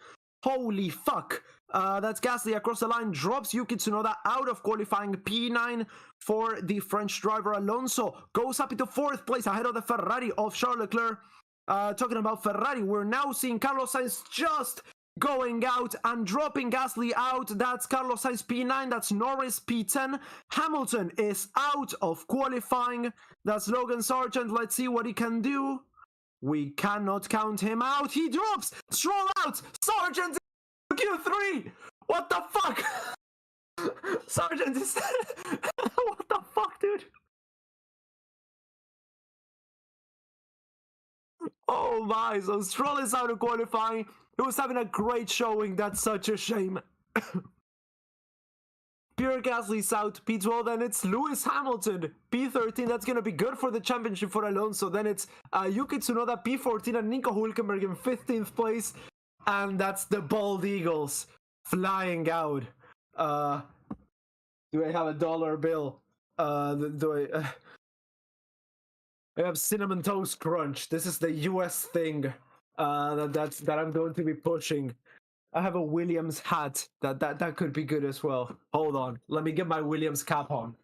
Holy fuck. That's Gasly across the line, drops Yuki Tsunoda out of qualifying. P9 for the French driver. Alonso goes up into 4th place ahead of the Ferrari of Charles Leclerc. Talking about Ferrari, we're now seeing Carlos Sainz just going out and dropping Gasly out. That's Carlos Sainz P9, that's Norris P10. Hamilton is out of qualifying. That's Logan Sargent. Let's see what he can do. We cannot count him out. He drops. Stroll out. Sargent in Q3. What the fuck? Sargent is... What the fuck, dude? Oh my, so Stroll is out of qualifying. He was having a great showing. That's such a shame. Pierre Gasly's out. P12, then it's Lewis Hamilton. P13, that's going to be good for the championship for Alonso. Then it's Yuki Tsunoda, P14, and Nico Hülkenberg in 15th place. And that's the Bald Eagles flying out. Do I have a dollar bill? I have Cinnamon Toast Crunch. This is the US thing that I'm going to be pushing. I have a Williams hat. That could be good as well. Hold on. Let me get my Williams cap on.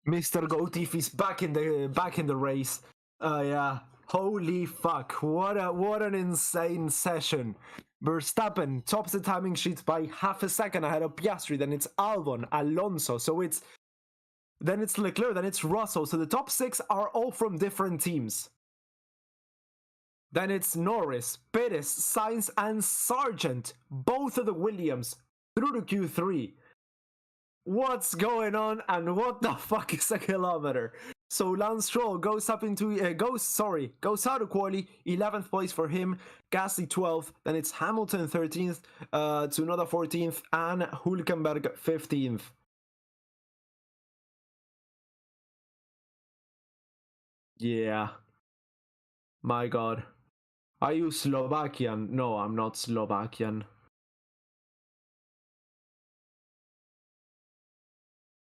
Mr. Goatifi's back in the race. Yeah. Holy fuck. What an insane session. Verstappen tops the timing sheet by half a second ahead of Piastri. Then it's Albon, Alonso. Then it's Leclerc, then it's Russell. So the top 6 are all from different teams. Then it's Norris, Perez, Sainz, and Sargent. Both of the Williams through to Q3. What's going on and what the fuck is a kilometer? So Lance Stroll goes out of quali, 11th place for him, Gasly 12th, then it's Hamilton 13th, Tsunoda 14th, and Hülkenberg 15th. Yeah. My god. Are you Slovakian? No, I'm not Slovakian.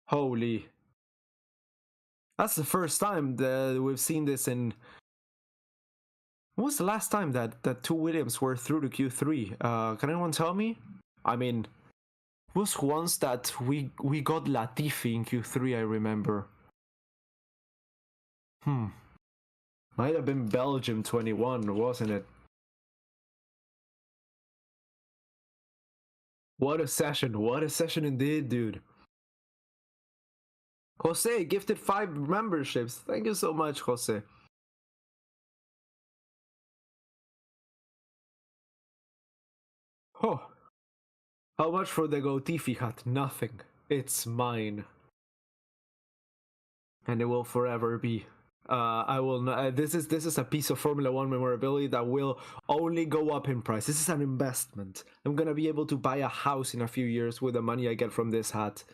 Holy. That's the first time that we've seen this in... When was the last time that two Williams were through to Q3? Can anyone tell me? I mean, it was once that we got Latifi in Q3, I remember. Might have been Belgium 21, wasn't it? What a session indeed, dude. Jose gifted 5 memberships. Thank you so much, Jose. Oh. How much for the Goatifi hat? Nothing. It's mine. And it will forever be. I will not, this is a piece of Formula 1 memorability that will only go up in price. This is an investment. I'm gonna be able to buy a house in a few years with the money I get from this hat.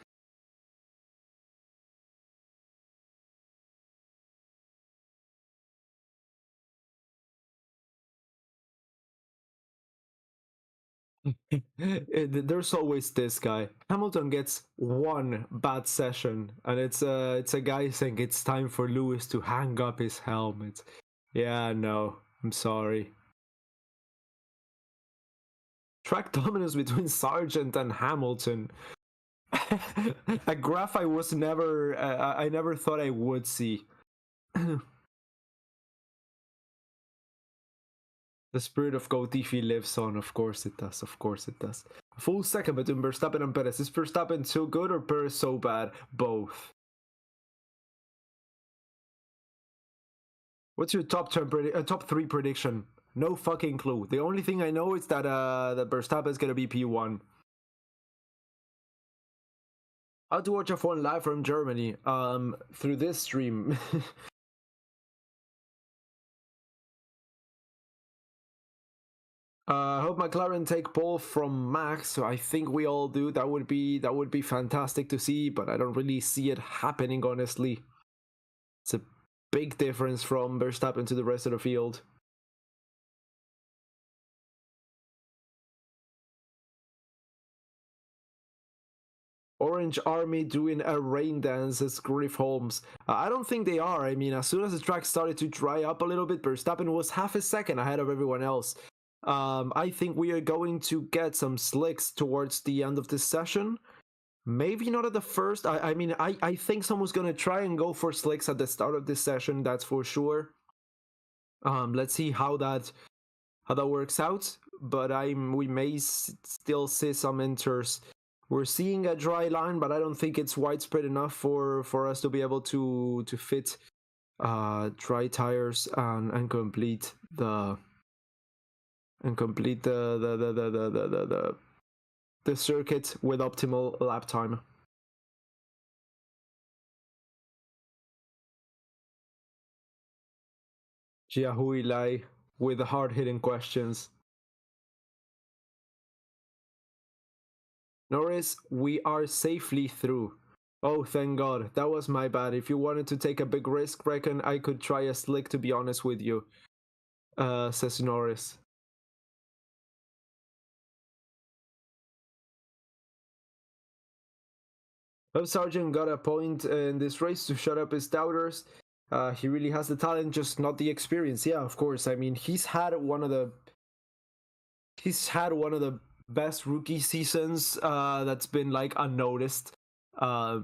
There's always this guy. Hamilton gets one bad session, and it's a guy saying it's time for Lewis to hang up his helmet. Yeah, no, I'm sorry. Track dominance between Sargent and Hamilton. A graph I was never, I never thought I would see. The spirit of Goatifi lives on, of course it does, of course it does. A full second between Verstappen and Perez. Is Verstappen so good or Perez so bad? Both. What's your top 3 prediction? No fucking clue. The only thing I know is that that Verstappen is gonna be P1. How to watch F1 live from Germany? Through this stream. I hope McLaren take pole from Max. So I think we all do. That would be fantastic to see, but I don't really see it happening, honestly. It's a big difference from Verstappen to the rest of the field. Orange Army doing a rain dance as Griff Holmes. I don't think they are. I mean, as soon as the track started to dry up a little bit, Verstappen was half a second ahead of everyone else. I think we are going to get some slicks towards the end of this session. Maybe not at the first. I mean, I think someone's going to try and go for slicks at the start of this session, that's for sure. Let's see how that works out. But we may still see some inters. We're seeing a dry line, but I don't think it's widespread enough for us to be able to fit dry tires and complete the circuit with optimal lap time. Jiahui with the hard-hitting questions. Norris, we are safely through. Oh, thank God. That was my bad. If you wanted to take a big risk, reckon I could try a slick, to be honest with you, says Norris. Sargent got a point in this race to shut up his doubters. He really has the talent, just not the experience. Yeah, of course. I mean, he's had one of the best rookie seasons that's been like unnoticed. I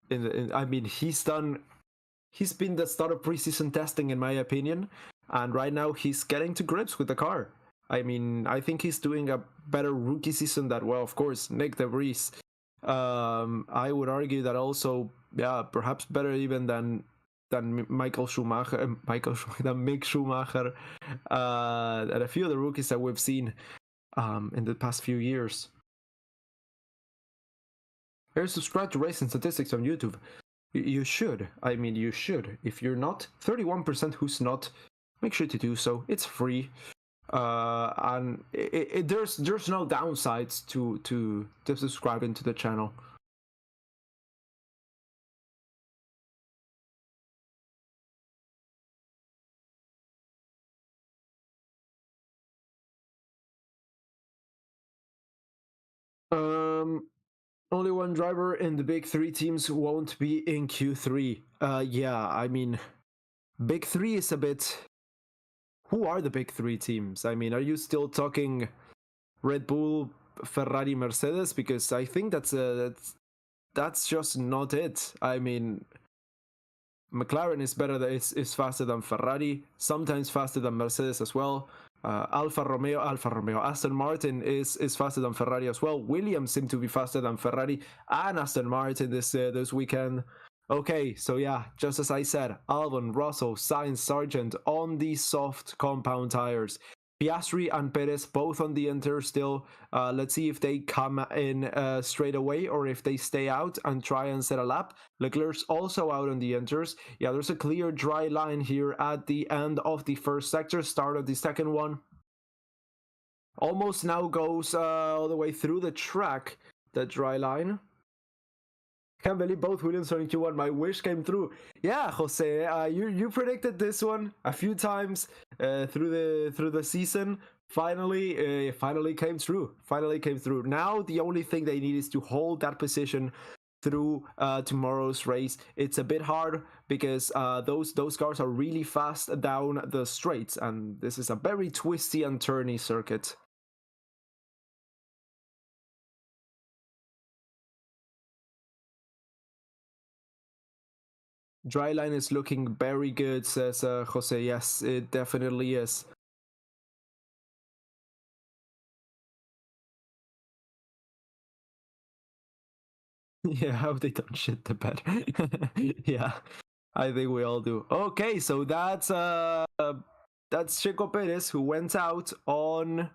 mean, he's been the start of preseason testing, in my opinion, and right now he's getting to grips with the car. I mean, I think he's doing a better rookie season than, well, of course, Nick De Vries. I would argue that also, yeah, perhaps better even than Mick Schumacher, and a few of the rookies that we've seen in the past few years. Here's subscribe to Racing Statistics on YouTube. You should. I mean, you should. If you're not, 31% who's not, make sure to do so. It's free. And there's no downsides to subscribing to the channel. Only one driver in the big three teams won't be in Q3. Yeah, I mean, big three is a bit. Who are the big three teams? I mean, are you still talking Red Bull, Ferrari, Mercedes? Because I think that's just not it. I mean, McLaren is faster than Ferrari, sometimes faster than Mercedes as well. Alfa Romeo, Aston Martin is faster than Ferrari as well. Williams seem to be faster than Ferrari and Aston Martin this weekend. Okay, so yeah, just as I said, Albon, Russell, Sainz, Sargent on the soft compound tires. Piastri and Perez both on the enter still. Let's see if they come in straight away or if they stay out and try and set a lap. Leclerc's also out on the enters. Yeah, there's a clear dry line here at the end of the first sector, start of the second one. Almost now goes all the way through the track, the dry line. Can't believe both Williams are in Q1. My wish came through. Yeah, Jose, you predicted this one a few times through the season. Finally came through. Finally came through. Now the only thing they need is to hold that position through tomorrow's race. It's a bit hard because those cars are really fast down the straights, and this is a very twisty and turny circuit. Dry line is looking very good, says Jose. Yes, it definitely is. Yeah, how they don't shit the bed. Yeah, I think we all do. Okay, so that's Checo Perez, who went out on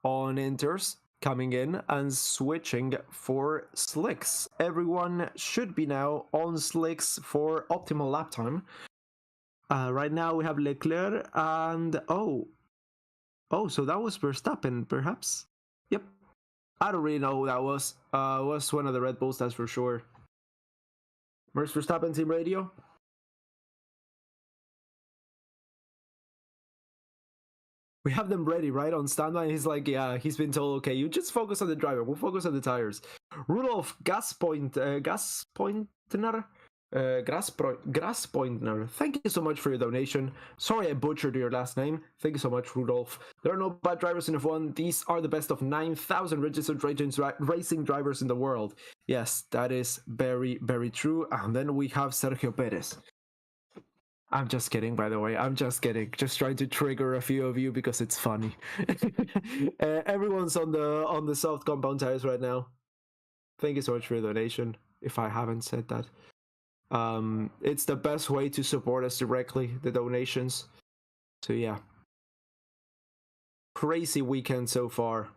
inters, coming in and switching for slicks. Everyone should be now on slicks for optimal lap time. Right now we have Leclerc and so that was Verstappen, perhaps. Yep, I don't really know who that was. Was one of the Red Bulls, that's for sure. Max Verstappen team radio. We have them ready, right, on standby. He's like, yeah, he's been told, okay, you just focus on the driver. We'll focus on the tires. Rudolf Gaspointner. Graspointner. Thank you so much for your donation. Sorry I butchered your last name. Thank you so much, Rudolf. There are no bad drivers in F1. These are the best of 9,000 registered racing drivers in the world. Yes, that is very, very true. And then we have Sergio Perez. I'm just kidding, by the way. I'm just kidding. Just trying to trigger a few of you because it's funny. Everyone's on the soft compound tires right now. Thank you so much for your donation. If I haven't said that, it's the best way to support us directly. The donations. So yeah, crazy weekend so far.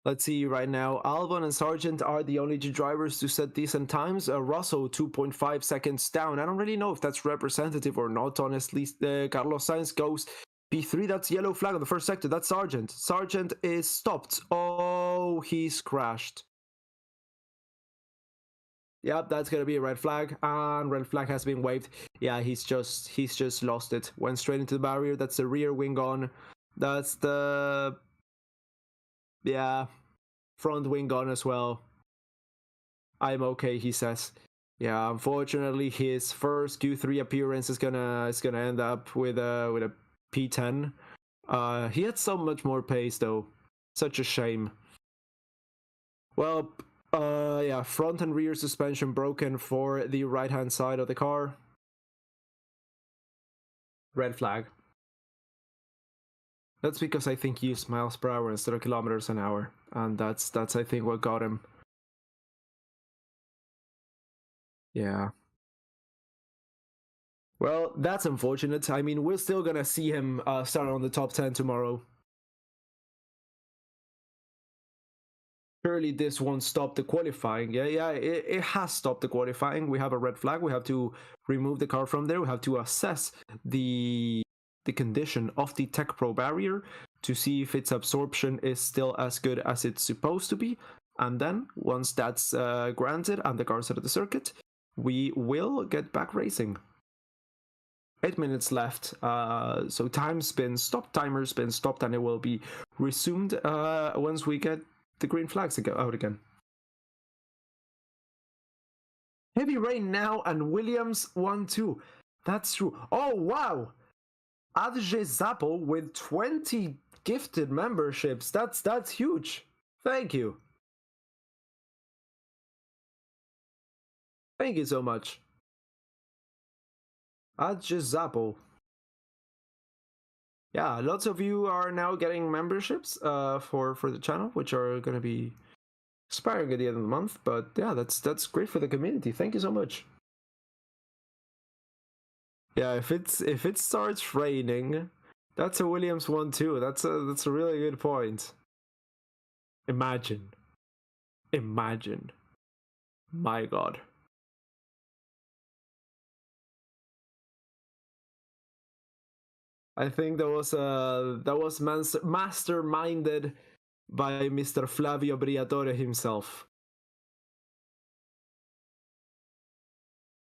Let's see right now. Albon and Sargent are the only two drivers to set decent times. Russell 2.5 seconds down. I don't really know if that's representative or not, honestly. Carlos Sainz goes P3. That's yellow flag on the first sector. That's Sargent. Sargent is stopped. Oh, he's crashed. Yep, that's gonna be a red flag, and red flag has been waved. Yeah, he's just lost it. Went straight into the barrier. That's the rear wing on. That's the front wing on as well. I'm okay, he says. Yeah, unfortunately, his first Q3 appearance is gonna end up with a P10. He had so much more pace though. Such a shame. Well, yeah, front and rear suspension broken for the right-hand side of the car. Red flag. That's because I think he used miles per hour instead of kilometers an hour, and that's I think what got him. Yeah. Well, that's unfortunate. I mean, we're still gonna see him start on the top 10 tomorrow. Surely this won't stop the qualifying. Yeah, it has stopped the qualifying. We have a red flag. We have to remove the car from there. We have to assess the condition of the Tech Pro barrier to see if its absorption is still as good as it's supposed to be. And then once that's granted and the car's out of the circuit, we will get back racing. 8 minutes left, so time's been stopped, timer's been stopped, and it will be resumed once we get the green flags out again. Heavy rain now, and Williams 1-2. That's true. Oh, wow! Adje Zappo with 20 gifted memberships. That's huge. Thank you. Thank you so much. Adje Zappo. Yeah, lots of you are now getting memberships for the channel, which are going to be expiring at the end of the month. But yeah, that's great for the community. Thank you so much. Yeah, if it starts raining, that's a Williams 1-2. That's a really good point. Imagine. My God. I think that was masterminded by Mr. Flavio Briatore himself.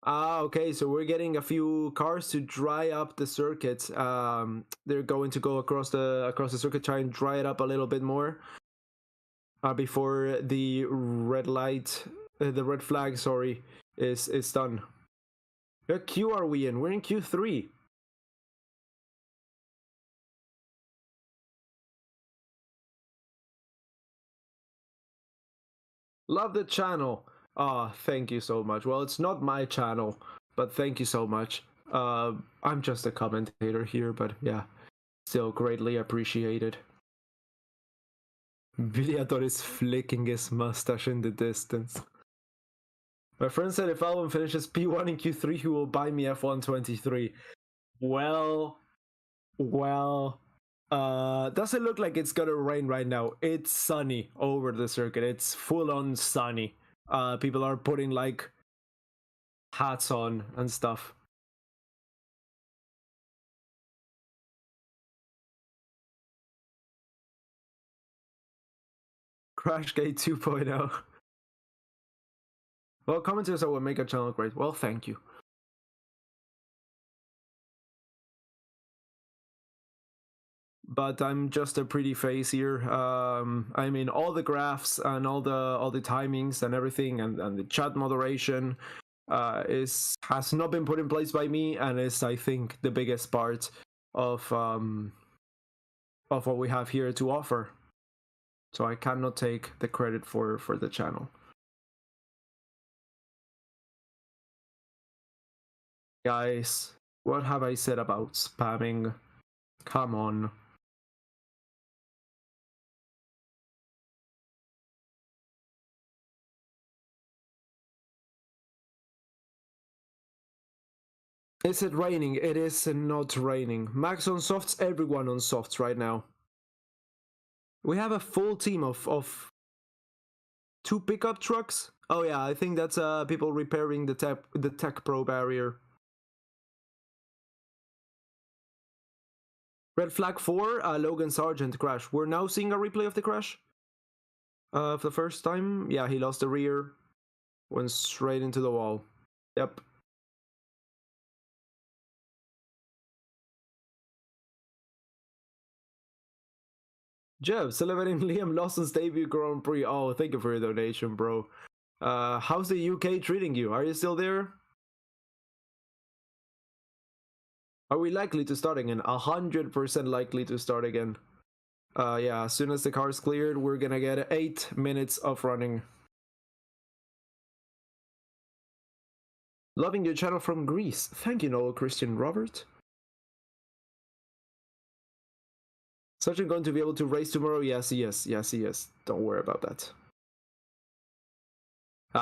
Ah, okay, so we're getting a few cars to dry up the circuit. They're going to go across the circuit, try and dry it up a little bit more before the red flag, sorry, is done. What queue are we in? We're in Q3. Love the channel. Ah, thank you so much. Well, it's not my channel, but thank you so much. I'm just a commentator here, but yeah, still greatly appreciated. Viliator is flicking his mustache in the distance. My friend said if Albon finishes P1 in Q3, he will buy me F123. Well, doesn't look like it's gonna rain right now. It's sunny over the circuit. It's full on sunny. People are putting like hats on and stuff. Crashgate 2.0. Well, commenters that will make a channel great. Well, thank you. But I'm just a pretty face here. I mean, all the graphs and all the timings and everything, and the chat moderation has not been put in place by me, and is, I think, the biggest part of what we have here to offer. So I cannot take the credit for the channel. Guys, what have I said about spamming? Come on. Is it raining? It is not raining. Max on softs, everyone on softs right now. We have a full team of 2 pickup trucks. Oh yeah, I think that's people repairing the Tech Pro barrier. Red flag 4, Logan Sargent crash. We're now seeing a replay of the crash. For the first time. Yeah, he lost the rear. Went straight into the wall. Yep. Jeff, celebrating Liam Lawson's debut Grand Prix. Oh, thank you for your donation, bro. How's the UK treating you? Are you still there? Are we likely to start again? 100% likely to start again. Yeah, as soon as the car's cleared, we're gonna get 8 minutes of running. Loving your channel from Greece. Thank you, Noel Christian Robert. Sachin going to be able to race tomorrow? Yes, he is. Yes, he is. Don't worry about that.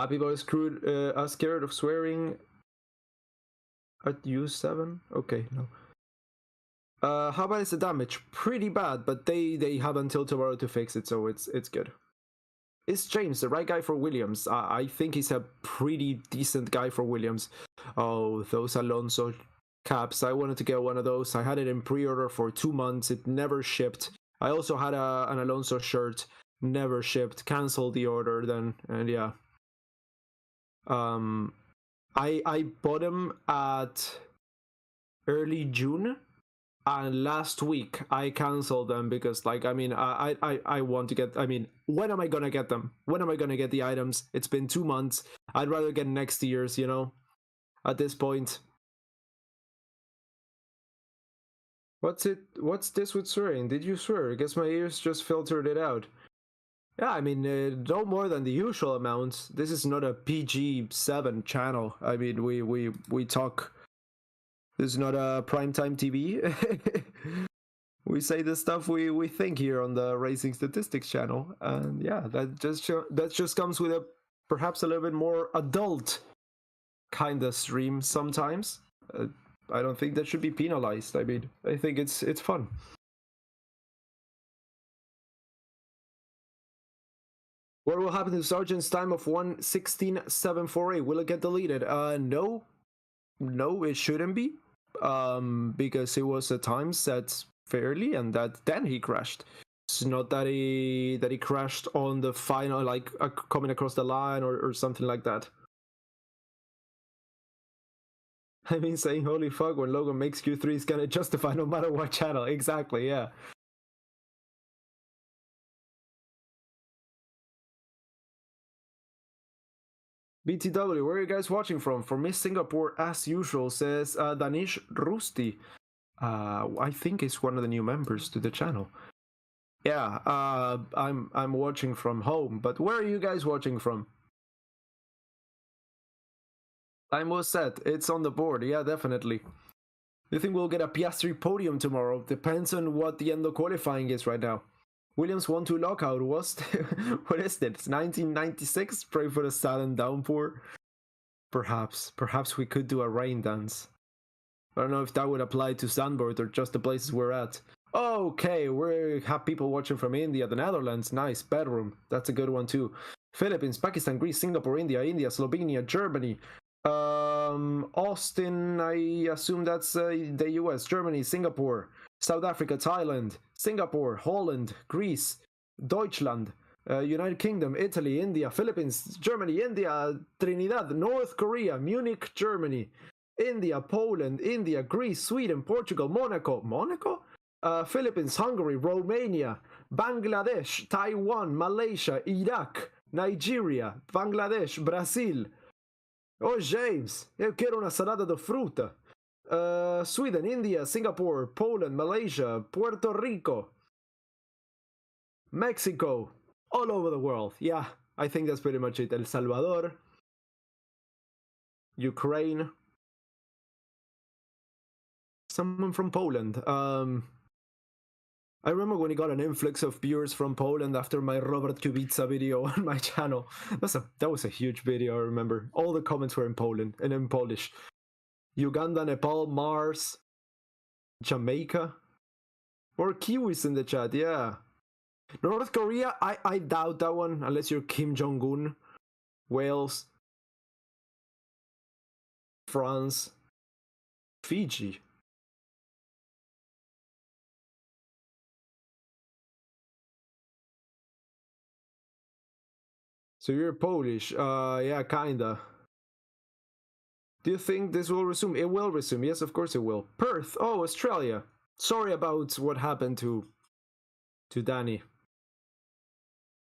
People are scared of swearing at U7? Okay, no. How bad is the damage? Pretty bad, but they have until tomorrow to fix it, so it's good. Is James the right guy for Williams? I think he's a pretty decent guy for Williams. Oh, those Alonso caps. I wanted to get one of those. I had it in pre-order for 2 months. It never shipped. I also had an Alonso shirt. Never shipped. Canceled the order then, and yeah. I bought them at early June, and last week I canceled them because, like, I mean, I want to get. I mean, when am I gonna get them? When am I gonna get the items? It's been 2 months. I'd rather get next year's, you know. At this point. What's this with swearing? Did you swear? I guess my ears just filtered it out. Yeah, I mean, no more than the usual amounts. This is not a PG-7 channel. I mean, we talk. This is not a primetime TV. We say the stuff we think here on the Racing Statistics channel, and yeah, that just comes with a perhaps a little bit more adult kind of stream sometimes. I don't think that should be penalized. I mean, I think it's fun. What will happen to Sargent's time of 1:16.748? Will it get deleted? No, it shouldn't be. Because it was a time set fairly, and that then he crashed. It's not that he crashed on the final, like coming across the line or something like that. I mean, saying holy fuck when Logan makes Q3 is gonna justify no matter what channel. Exactly, yeah. BTW, where are you guys watching from? For me, Singapore, as usual, says Danish Rusty. I think it's one of the new members to the channel. Yeah, I'm watching from home, but where are you guys watching from? Time was set. It's on the board. Yeah, definitely. You think we'll get a Piastri podium tomorrow? Depends on what the end of qualifying is right now. Williams 1-2 lockout was what is it? It's 1996. Pray for the sudden downpour. Perhaps we could do a rain dance. I don't know if that would apply to Zandvoort or just the places we're at. Okay, we have people watching from India, the Netherlands. Nice, bedroom. That's a good one too. Philippines, Pakistan, Greece, Singapore, India, Slovenia, Germany. Austin, I assume that's the US, Germany, Singapore, South Africa, Thailand, Singapore, Holland, Greece, Deutschland, United Kingdom, Italy, India, Philippines, Germany, India, Trinidad, North Korea, Munich, Germany, India, Poland, India, Greece, Sweden, Portugal, Monaco, Philippines, Hungary, Romania, Bangladesh, Taiwan, Malaysia, Iraq, Nigeria, Bangladesh, Brazil. Oh, James, eu quero uma salada de fruta. Sweden, India, Singapore, Poland, Malaysia, Puerto Rico, Mexico, all over the world. Yeah, I think that's pretty much it. El Salvador, Ukraine. someone from Poland. I remember when he got an influx of viewers from Poland after my Robert Kubica video on my channel. That was a huge video, I remember. All the comments were in Poland and in Polish. Uganda, Nepal, Mars, Jamaica. Or Kiwis in the chat, yeah. North Korea, I doubt that one, unless you're Kim Jong-un. Wales. France. Fiji. So you're Polish, yeah, kinda. Do you think this will resume? It will resume, yes, of course it will. Perth, oh, Australia. Sorry about what happened to Danny.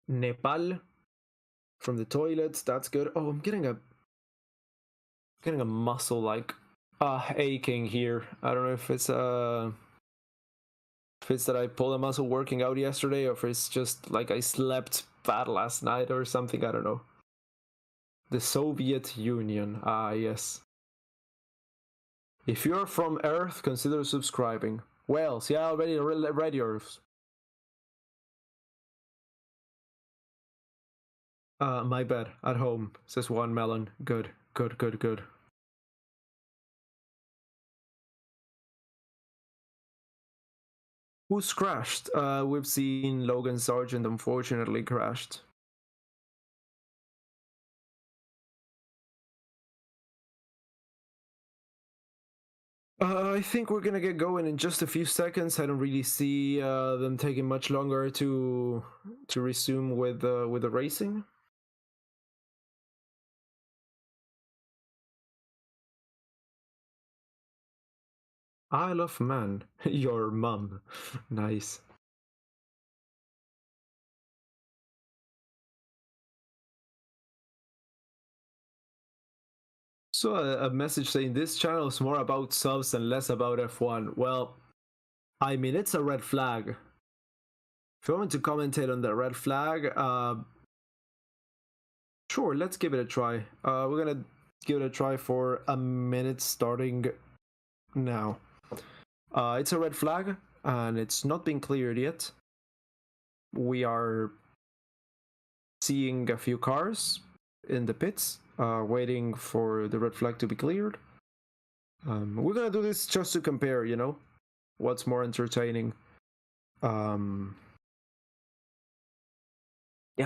Nepal, from the toilets, that's good. Oh, I'm getting a muscle like aching here. I don't know if it's that I pulled a muscle working out yesterday, or if it's just like I slept bad last night or something. I don't know. The Soviet Union. Ah, yes. If you're from Earth, consider subscribing. Wales, yeah, already read yours. My bed at home, says one melon. Good. Who's crashed? We've seen Logan Sargent unfortunately crashed. I think we're gonna get going in just a few seconds. I don't really see them taking much longer to resume with the racing. I love man. Your mum. Nice. So a message saying this channel is more about subs and less about F1. Well, I mean, it's a red flag. If you want to commentate on the red flag, sure, let's give it a try. We're gonna give it a try for a minute starting now. It's a red flag, and it's not been cleared yet. We are seeing a few cars in the pits, waiting for the red flag to be cleared. We're gonna do this just to compare, you know, what's more entertaining. Yeah,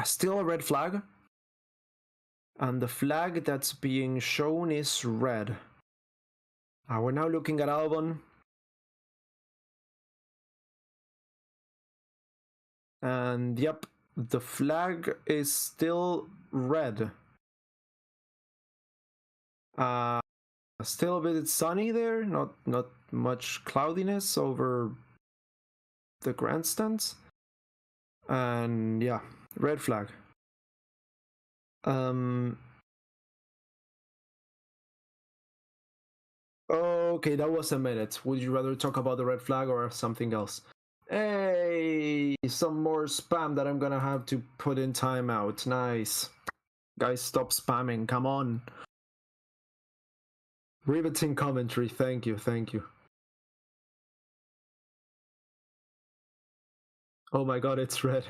still a red flag. And the flag that's being shown is red. We're now looking at Albon. And yep, the flag is still red. Still a bit sunny there, not much cloudiness over the grandstands. And yeah, red flag. Okay, that was a minute. Would you rather talk about the red flag or something else? Hey, some more spam that I'm gonna have to put in timeout. Nice. Guys, stop spamming. Come on. Riveting commentary. Thank you. Oh my god, it's red.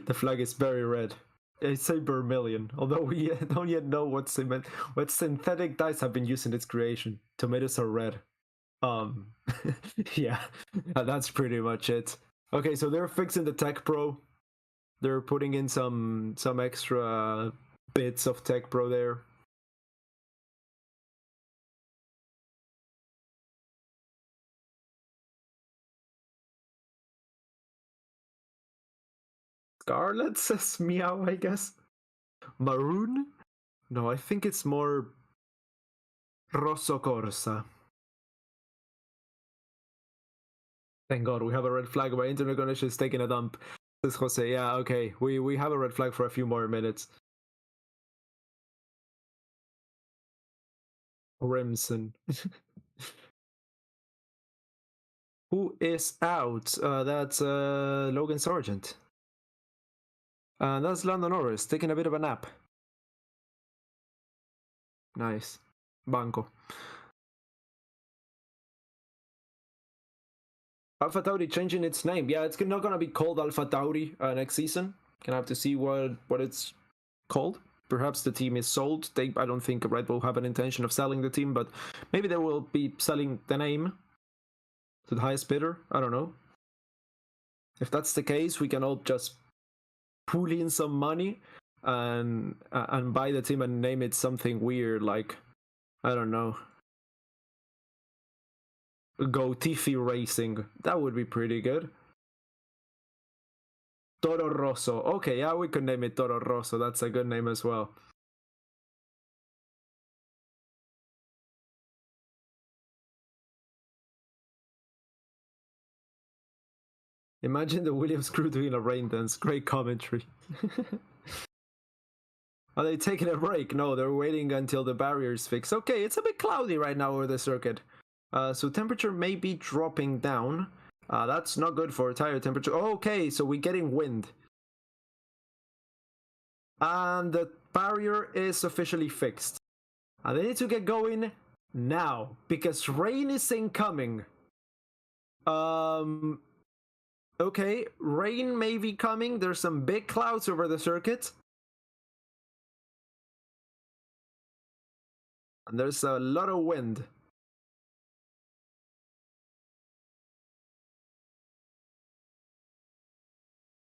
The flag is very red. It's a vermilion, although we don't yet know what synthetic dyes have been used in its creation. Tomatoes are red. Yeah, that's pretty much it. Okay, so they're fixing the Tech Pro. They're putting in some extra bits of Tech Pro there. Scarlet says meow, I guess. Maroon? No, I think it's more Rosso Corsa. Thank God, we have a red flag. My internet connection is taking a dump. Says Jose. Yeah, okay. We have a red flag for a few more minutes. Remsen. Who is out? That's Logan Sargent. That's Lando Norris taking a bit of a nap. Nice. Banco. AlphaTauri changing its name. Yeah, it's not gonna be called AlphaTauri next season. Gonna have to see what it's called. Perhaps the team is sold. I don't think Red Bull have an intention of selling the team, but maybe they will be selling the name to the highest bidder. I don't know. If that's the case, we can all just pool in some money and buy the team and name it something weird, like, I don't know, Go Tiffy Racing. That would be pretty good. Toro Rosso. Okay, yeah, we could name it Toro Rosso. That's a good name as well. Imagine the Williams crew doing a rain dance. Great commentary. Are they taking a break? No, they're waiting until the barrier's fixed. Okay, it's a bit cloudy right now over the circuit. So temperature may be dropping down. That's not good for tire temperature. Okay, so we're getting wind. And the barrier is officially fixed. And they need to get going now, because rain is incoming. Okay, rain may be coming. There's some big clouds over the circuit. And there's a lot of wind.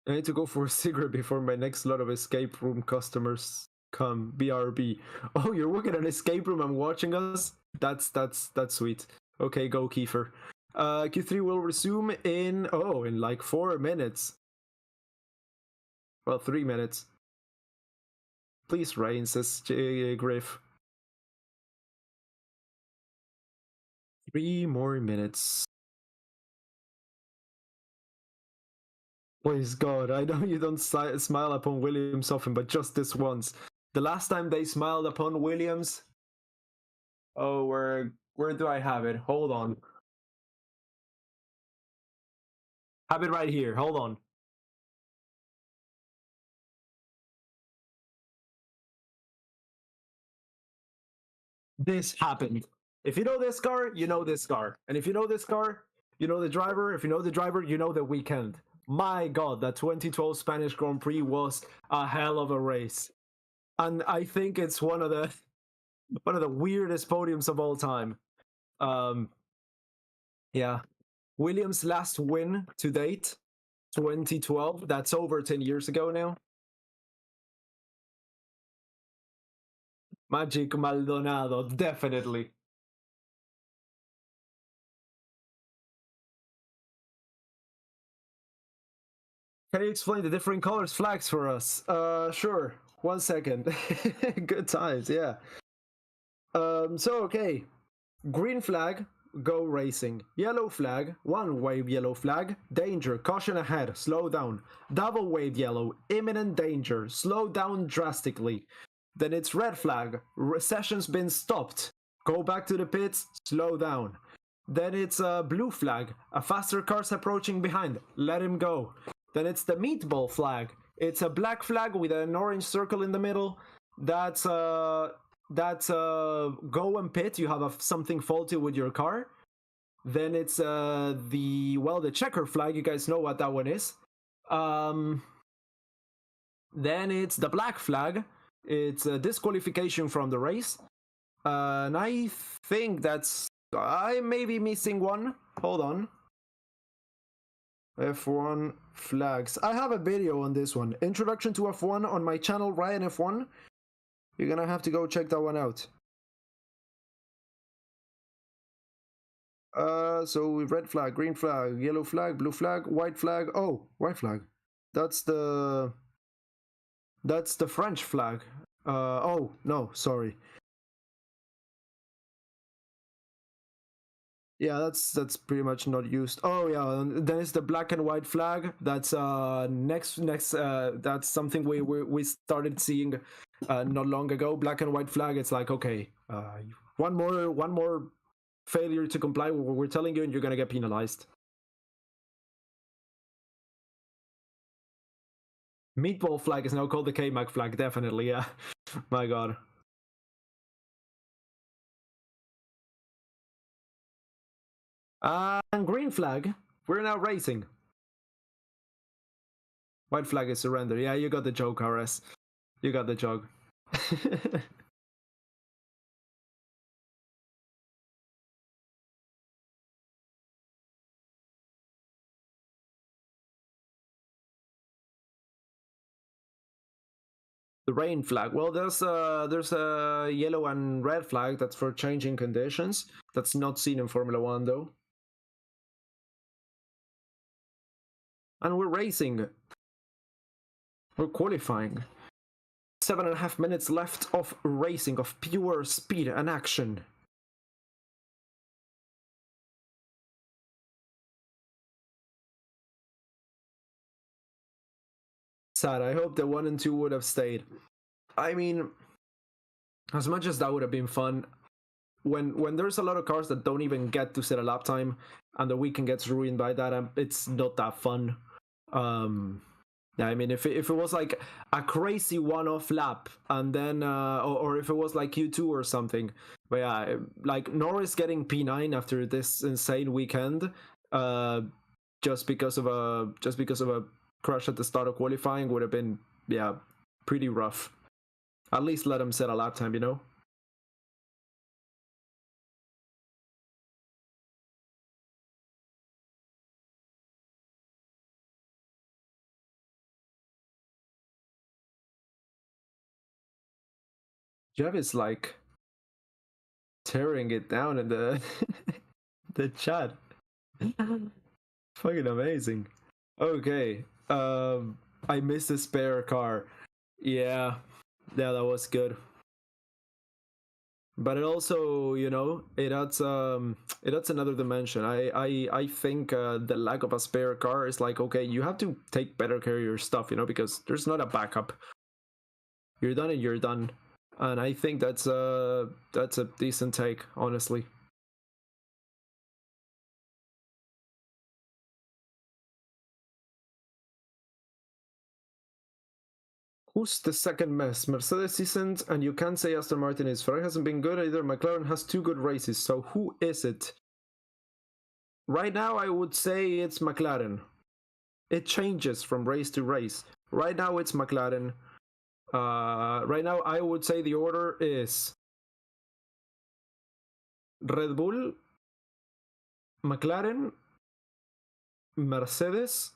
I need to go for a cigarette before my next lot of escape room customers come. BRB. Oh, you're working at an escape room and watching us? That's sweet. Okay, go Kiefer. Q3 will resume in like 4 minutes. Well, 3 minutes. Please rain, says Griff. 3 more minutes. Please God, I know you don't smile upon Williams often, but just this once. The last time they smiled upon Williams... Oh, where do I have it? Hold on. Have it right here. Hold on. This happened. If you know this car, you know this car. And if you know this car, you know the driver. If you know the driver, you know the weekend. My God, that 2012 Spanish Grand Prix was a hell of a race. And I think it's one of the weirdest podiums of all time. Yeah. Williams' last win to date, 2012. That's over 10 years ago now. Magic Maldonado, definitely. Can you explain the different colors flags for us? Sure. 1 second. Good times, yeah. Okay. Green flag, go racing. Yellow flag, one wave yellow flag, danger, caution ahead, slow down. Double wave yellow, imminent danger, slow down drastically. Then it's red flag, session's been stopped. Go back to the pits, slow down. Then it's a blue flag, a faster car's approaching behind, let him go. Then it's the meatball flag. It's a black flag with an orange circle in the middle. That's go and pit. You have something faulty with your car. Then it's the checker flag. You guys know what that one is. Then it's the black flag. It's a disqualification from the race. And I think I may be missing one. Hold on. F1 flags. I have a video on this one. Introduction to F1 on my channel, Ryan F1. You're gonna have to go check that one out. So red flag, green flag, yellow flag, blue flag, white flag. Oh, white flag. That's the French flag. Oh, no, sorry. Yeah, that's pretty much not used. Oh yeah, and then it's the black and white flag. That's next that's something we started seeing not long ago. Black and white flag. It's like, okay, one more failure to comply with what we're telling you, and you're gonna get penalized. Meatball flag is now called the K-Mac flag. Definitely, yeah. My God. And green flag We're now racing. White flag is surrender. Yeah, you got the joke, RS. You got the joke. The rain flag. Well, there's a yellow and red flag that's for changing conditions. That's not seen in Formula One though. And we're racing. We're qualifying. 7.5 minutes left of racing, of pure speed and action. Sad. I hope the 1 and 2 would have stayed. I mean, as much as that would have been fun, when there's a lot of cars that don't even get to set a lap time and the weekend gets ruined by that, it's not that fun. Yeah, I mean, if it was like a crazy one-off lap, and then or if it was like Q2 or something, but yeah, like Norris getting P9 after this insane weekend, just because of a crash at the start of qualifying would have been, yeah, pretty rough. At least let him set a lap time, you know. Jeff is like tearing it down in the the chat. Fucking amazing. Okay. I missed a spare car. Yeah, that was good. But it also, you know, it adds another dimension. I think the lack of a spare car is like, okay, you have to take better care of your stuff, you know, because there's not a backup. You're done and you're done. And I think that's a decent take, honestly. Who's the second best? Mercedes isn't, and you can't say Aston Martin is. Ferrari hasn't been good either. McLaren has 2 good races, so who is it? Right now, I would say it's McLaren. It changes from race to race. Right now, it's McLaren. Right now, I would say the order is Red Bull, McLaren, Mercedes,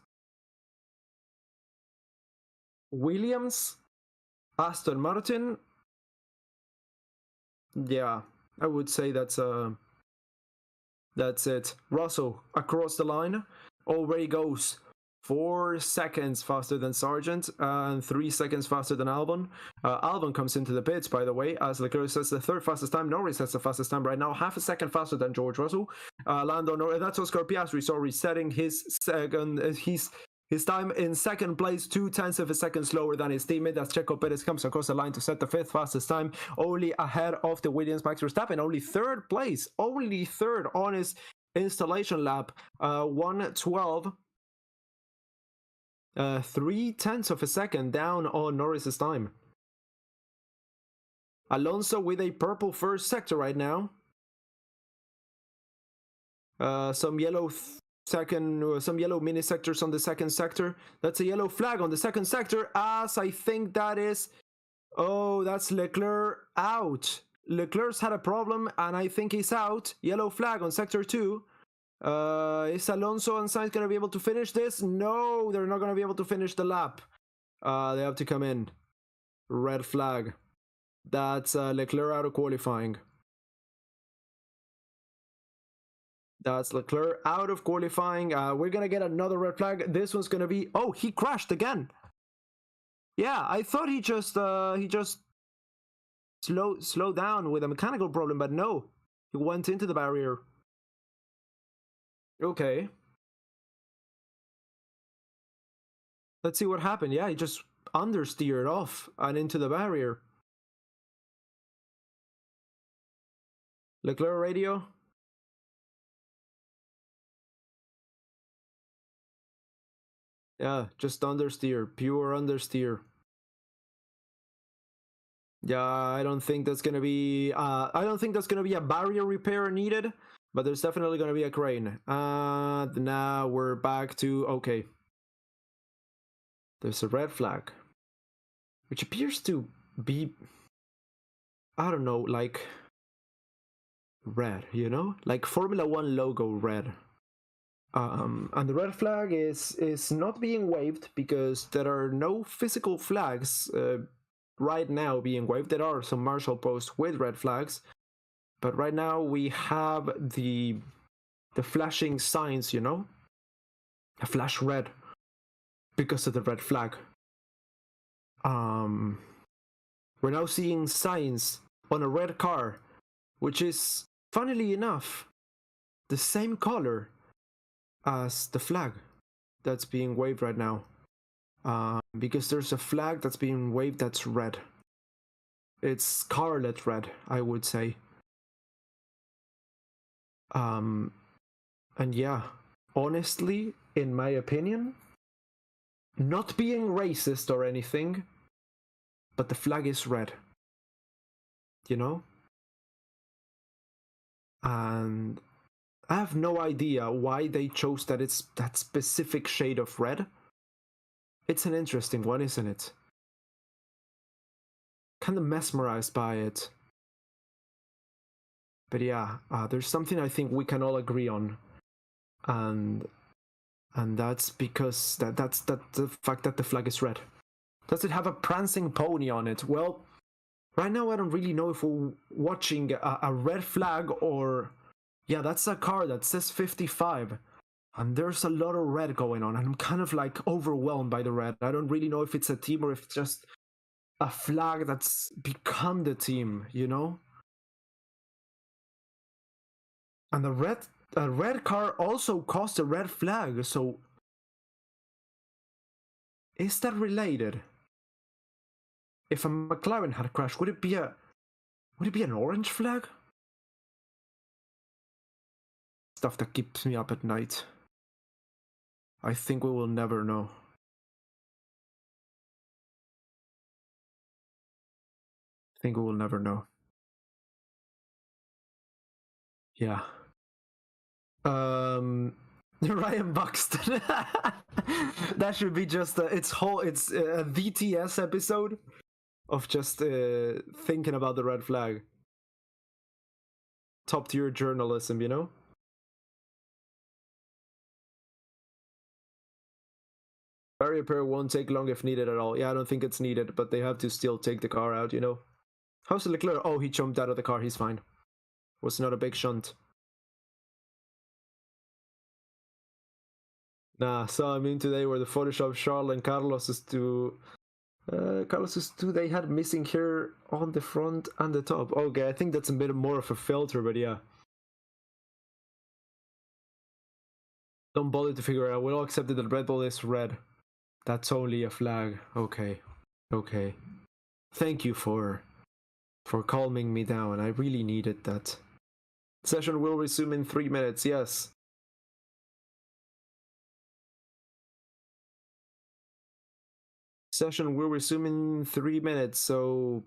Williams, Aston Martin. Yeah, I would say that's it. Russell across the line already goes 4 seconds faster than Sargent and 3 seconds faster than Albon. Albon comes into the pits, by the way, as Leclerc says the 3rd fastest time. Norris has the fastest time right now, half a second faster than George Russell. Lando Norris, that's Oscar Piastri, so resetting his second, his time in 2nd place, 0.2 of a second slower than his teammate. That's Checo Perez comes across the line to set the 5th fastest time, only ahead of the Williams Max Verstappen, only 3rd place, only 3rd on his installation lap, 1:12. 0.3 of a second down on Norris's time. Alonso with a purple first sector right now. Some yellow some yellow mini sectors on the 2nd sector. That's a yellow flag on the 2nd sector, as I think that is... Oh, that's Leclerc out. Leclerc's had a problem, and I think he's out. Yellow flag on sector 2. Is Alonso and Sainz going to be able to finish this? No, they're not going to be able to finish the lap. They have to come in. Red flag. That's Leclerc out of qualifying. That's Leclerc out of qualifying. We're going to get another red flag. This one's going to be... Oh, he crashed again. Yeah, I thought he just slowed down with a mechanical problem, but no. He went into the barrier. Okay. Let's see what happened. Yeah, he just understeered off and into the barrier. Leclerc radio. Yeah, just understeer. Pure understeer. Yeah, I don't think that's gonna be a barrier repair needed. But there's definitely going to be a crane. And now we're back to, okay. There's a red flag, which appears to be, I don't know, like red, you know? Like Formula One logo red. And the red flag is not being waved because there are no physical flags right now being waved. There are some marshal posts with red flags, but right now we have the flashing signs, you know, a flash red because of the red flag. We're now seeing signs on a red car, which is, funnily enough, the same color as the flag that's being waved right now. Because there's a flag that's being waved that's red. It's scarlet red, I would say. And yeah, honestly, in my opinion, not being racist or anything, but the flag is red. You know? And I have no idea why they chose that it's that specific shade of red. It's an interesting one, isn't it? Kind of mesmerized by it. But yeah, there's something I think we can all agree on, and that's because that's the fact that the flag is red. Does it have a prancing pony on it? Well, right now I don't really know if we're watching a red flag or, yeah, that's a car that says 55. And there's a lot of red going on, and I'm kind of like overwhelmed by the red. I don't really know if it's a team or if it's just a flag that's become the team, you know? And the red car also caused a red flag, so is that related? If a McLaren had crashed, would it be an orange flag? Stuff that keeps me up at night. I think we will never know. I think we will never know. Yeah. Ryan Buxton. That should be just it's a VTS episode of just thinking about the red flag. Top tier journalism, you know? Barrier repair won't take long if needed at all. Yeah, I don't think it's needed, but they have to still take the car out, you know? How's Leclerc? Oh, he jumped out of the car. He's fine. Was not a big shunt. Nah, saw a meme today where the Photoshop Charles and Carlos's two they had missing hair on the front and the top. Okay, I think that's a bit more of a filter, but yeah. Don't bother to figure it out. We all accepted that Red Bull is red. That's only a flag. Okay. Okay. Thank you for calming me down. I really needed that. Session will resume in 3 minutes, yes. Session will resume in 3 minutes, so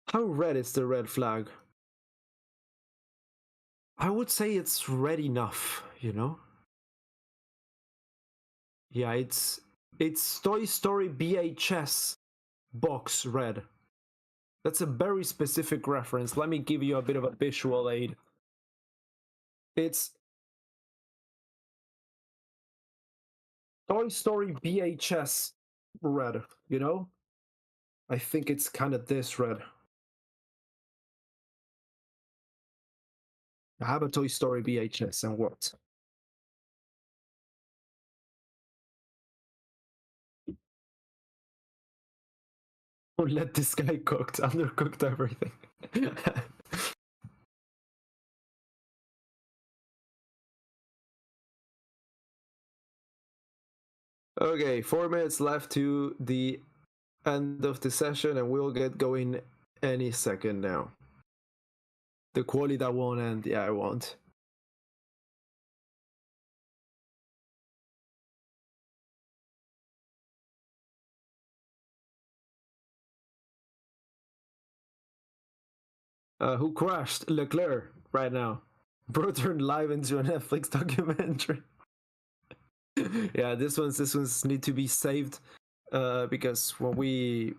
how red is the red flag? I would say it's red enough, you know? Yeah, it's Toy Story VHS box red. That's a very specific reference. Let me give you a bit of a visual aid. It's Toy Story VHS red, you know? I think it's kind of this red. I have a Toy Story VHS and what? Oh, let this guy cooked, undercooked everything. Okay, 4 minutes left to the end of the session, and we'll get going any second now. The quality that won't end, yeah, I won't. Who crashed? Leclerc. right now. Bro turned live into a Netflix documentary. Yeah, this one's need to be saved because when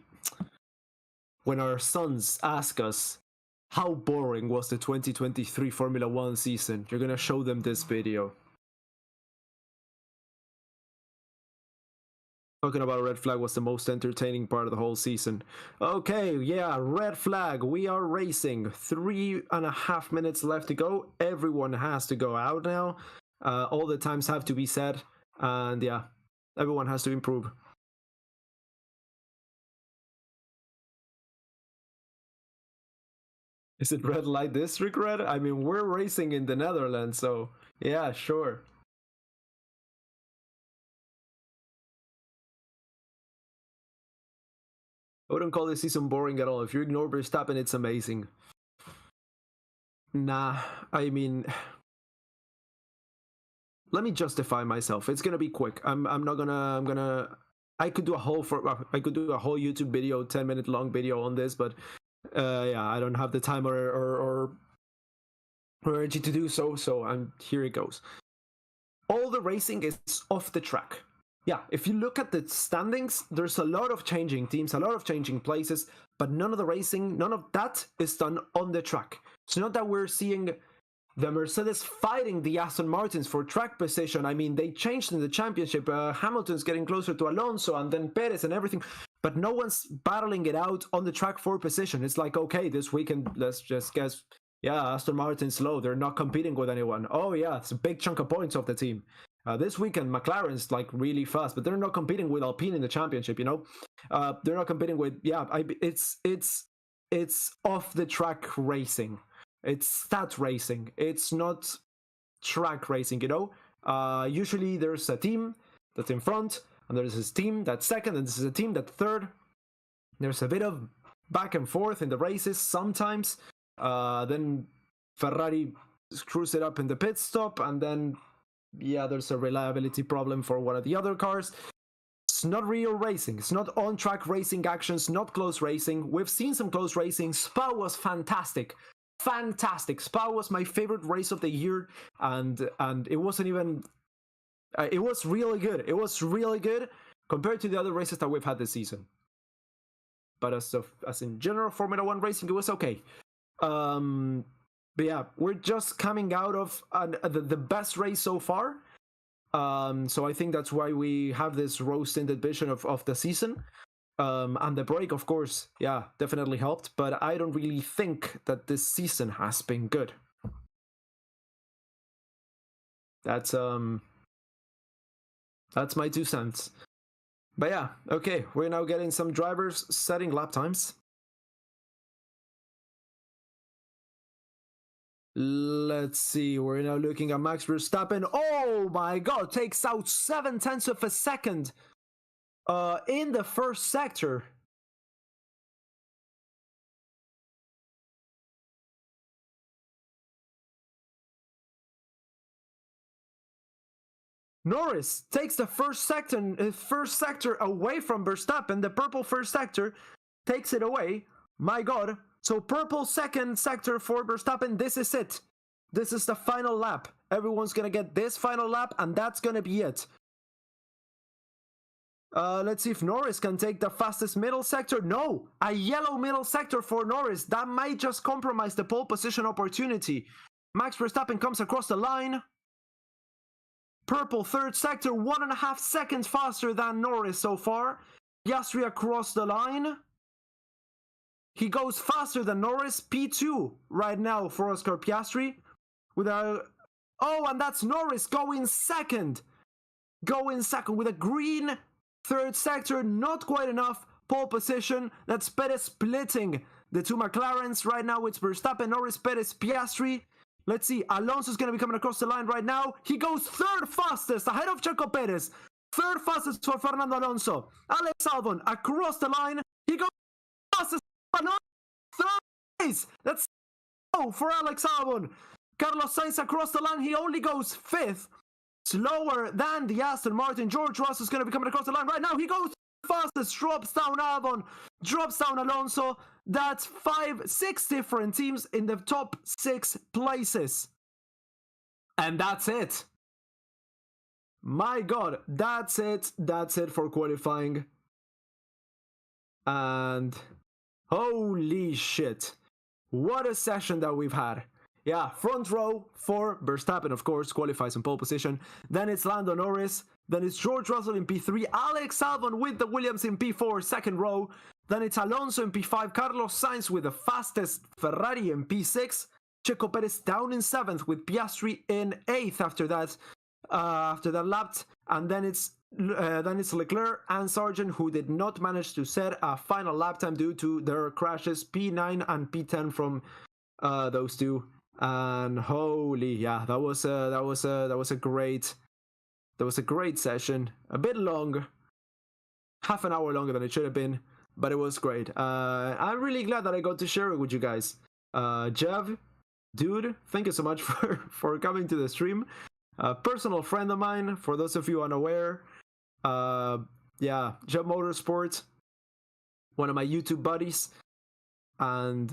our sons ask us how boring was the 2023 Formula 1 season, you're gonna show them this video. Talking about red flag was the most entertaining part of the whole season. Okay, yeah, red flag. We are racing. 3.5 minutes left to go. Everyone has to go out now. All the times have to be set. And yeah, everyone has to improve. Is it red light district red? I mean, we're racing in the Netherlands, so yeah, sure. I wouldn't call this season boring at all. If you ignore Verstappen, it's amazing. Nah, I mean, let me justify myself. It's gonna be quick. I could do a whole YouTube video, 10-minute long video on this, but yeah, I don't have the time or energy to do so. So here it goes. All the racing is off the track. Yeah, if you look at the standings, there's a lot of changing teams, a lot of changing places, but none of the racing, none of that is done on the track. It's not that we're seeing the Mercedes fighting the Aston Martins for track position. I mean, they changed in the championship. Hamilton's getting closer to Alonso and then Perez and everything, but no one's battling it out on the track for position. It's like, okay, this weekend, let's just guess, yeah, Aston Martin's slow. They're not competing with anyone. Oh yeah, it's a big chunk of points of the team. This weekend, McLaren's like really fast, but they're not competing with Alpine in the championship. You know, they're not competing with. Yeah, it's off the track racing. It's stat racing. It's not track racing. You know, usually there's a team that's in front, and there's this team that's second, and this is a team that's third. There's a bit of back and forth in the races sometimes. Then Ferrari screws it up in the pit stop, and then. Yeah, there's a reliability problem for one of the other cars. It's not real racing. It's not on-track racing actions, not close racing. We've seen some close racing. Spa was fantastic. Fantastic. Spa was my favorite race of the year, and it wasn't even... it was really good. It was really good compared to the other races that we've had this season. But as in general Formula 1 racing, it was okay. But yeah, we're just coming out of the best race so far. So I think that's why we have this rose-tinted vision of the season. And the break, of course, yeah, definitely helped. But I don't really think that this season has been good. That's my 2 cents. But yeah, okay, we're now getting some drivers setting lap times. Let's see, we're now looking at Max Verstappen. Oh my god, takes out 0.7 of a second in the first sector. Norris takes the first sector away from Verstappen. The purple first sector takes it away. My god. So purple second sector for Verstappen, this is it. This is the final lap. Everyone's gonna get this final lap, and that's gonna be it. Let's see if Norris can take the fastest middle sector. No, a yellow middle sector for Norris. That might just compromise the pole position opportunity. Max Verstappen comes across the line. Purple third sector, 1.5 seconds faster than Norris so far. Piastri across the line. He goes faster than Norris. P2 right now for Oscar Piastri. Oh, and that's Norris going second. With a green third sector. Not quite enough pole position. That's Perez splitting the 2 McLarens. Right now it's Verstappen, Norris, Perez, Piastri. Let's see. Alonso's going to be coming across the line right now. He goes third fastest ahead of Checo Perez. Third fastest for Fernando Alonso. Alex Albon across the line. He goes fastest. Third place. That's for Alex Albon. Carlos Sainz across the line. He only goes 5th. Slower than the Aston Martin. George Russell is going to be coming across the line right now. He goes fastest, drops down Albon, drops down Alonso. That's 6 different teams in the top 6 places. And that's it. My god, that's it. That's it for qualifying. And holy shit. What a session that we've had. Yeah, front row for Verstappen, of course, qualifies in pole position. Then it's Lando Norris. Then it's George Russell in P3. Alex Albon with the Williams in P4, second row. Then it's Alonso in P5. Carlos Sainz with the fastest Ferrari in P6. Checo Perez down in 7th with Piastri in 8th after that lap. And then it's Leclerc and Sargent, who did not manage to set a final lap time due to their crashes, P9 and P10 from those two. And holy, yeah, that was a great session. A bit long, half an hour longer than it should have been, but it was great. I'm really glad that I got to share it with you guys. Jev, dude, thank you so much for coming to the stream. A personal friend of mine, for those of you unaware. Yeah, Jev Motorsport, one of my YouTube buddies. And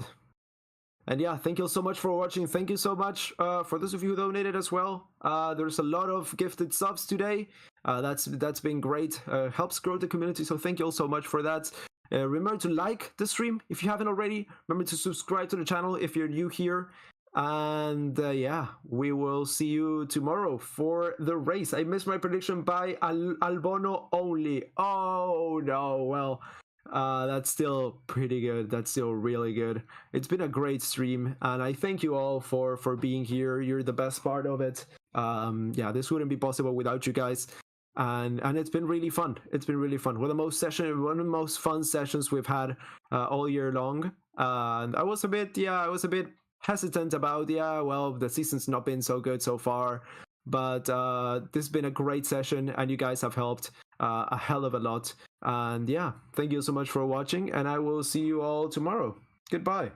yeah, thank you so much for watching. Thank you so much for those of you who donated as well. There's a lot of gifted subs today. That's been great. Helps grow the community, so thank you all so much for that. Remember to like the stream if you haven't already. Remember to subscribe to the channel if you're new here. And yeah, we will see you tomorrow for the race. I missed my prediction by Albono only. Oh no, well, that's still pretty good. That's still really good. It's been a great stream, and I thank you all for being here. You're the best part of it. Yeah, this wouldn't be possible without you guys. And it's been really fun. It's been really fun. One of the most fun sessions we've had all year long. And I was a bit hesitant about, well, the season's not been so good so far, but this has been a great session, and you guys have helped a hell of a lot. And yeah, thank you so much for watching, and I will see you all tomorrow. Goodbye.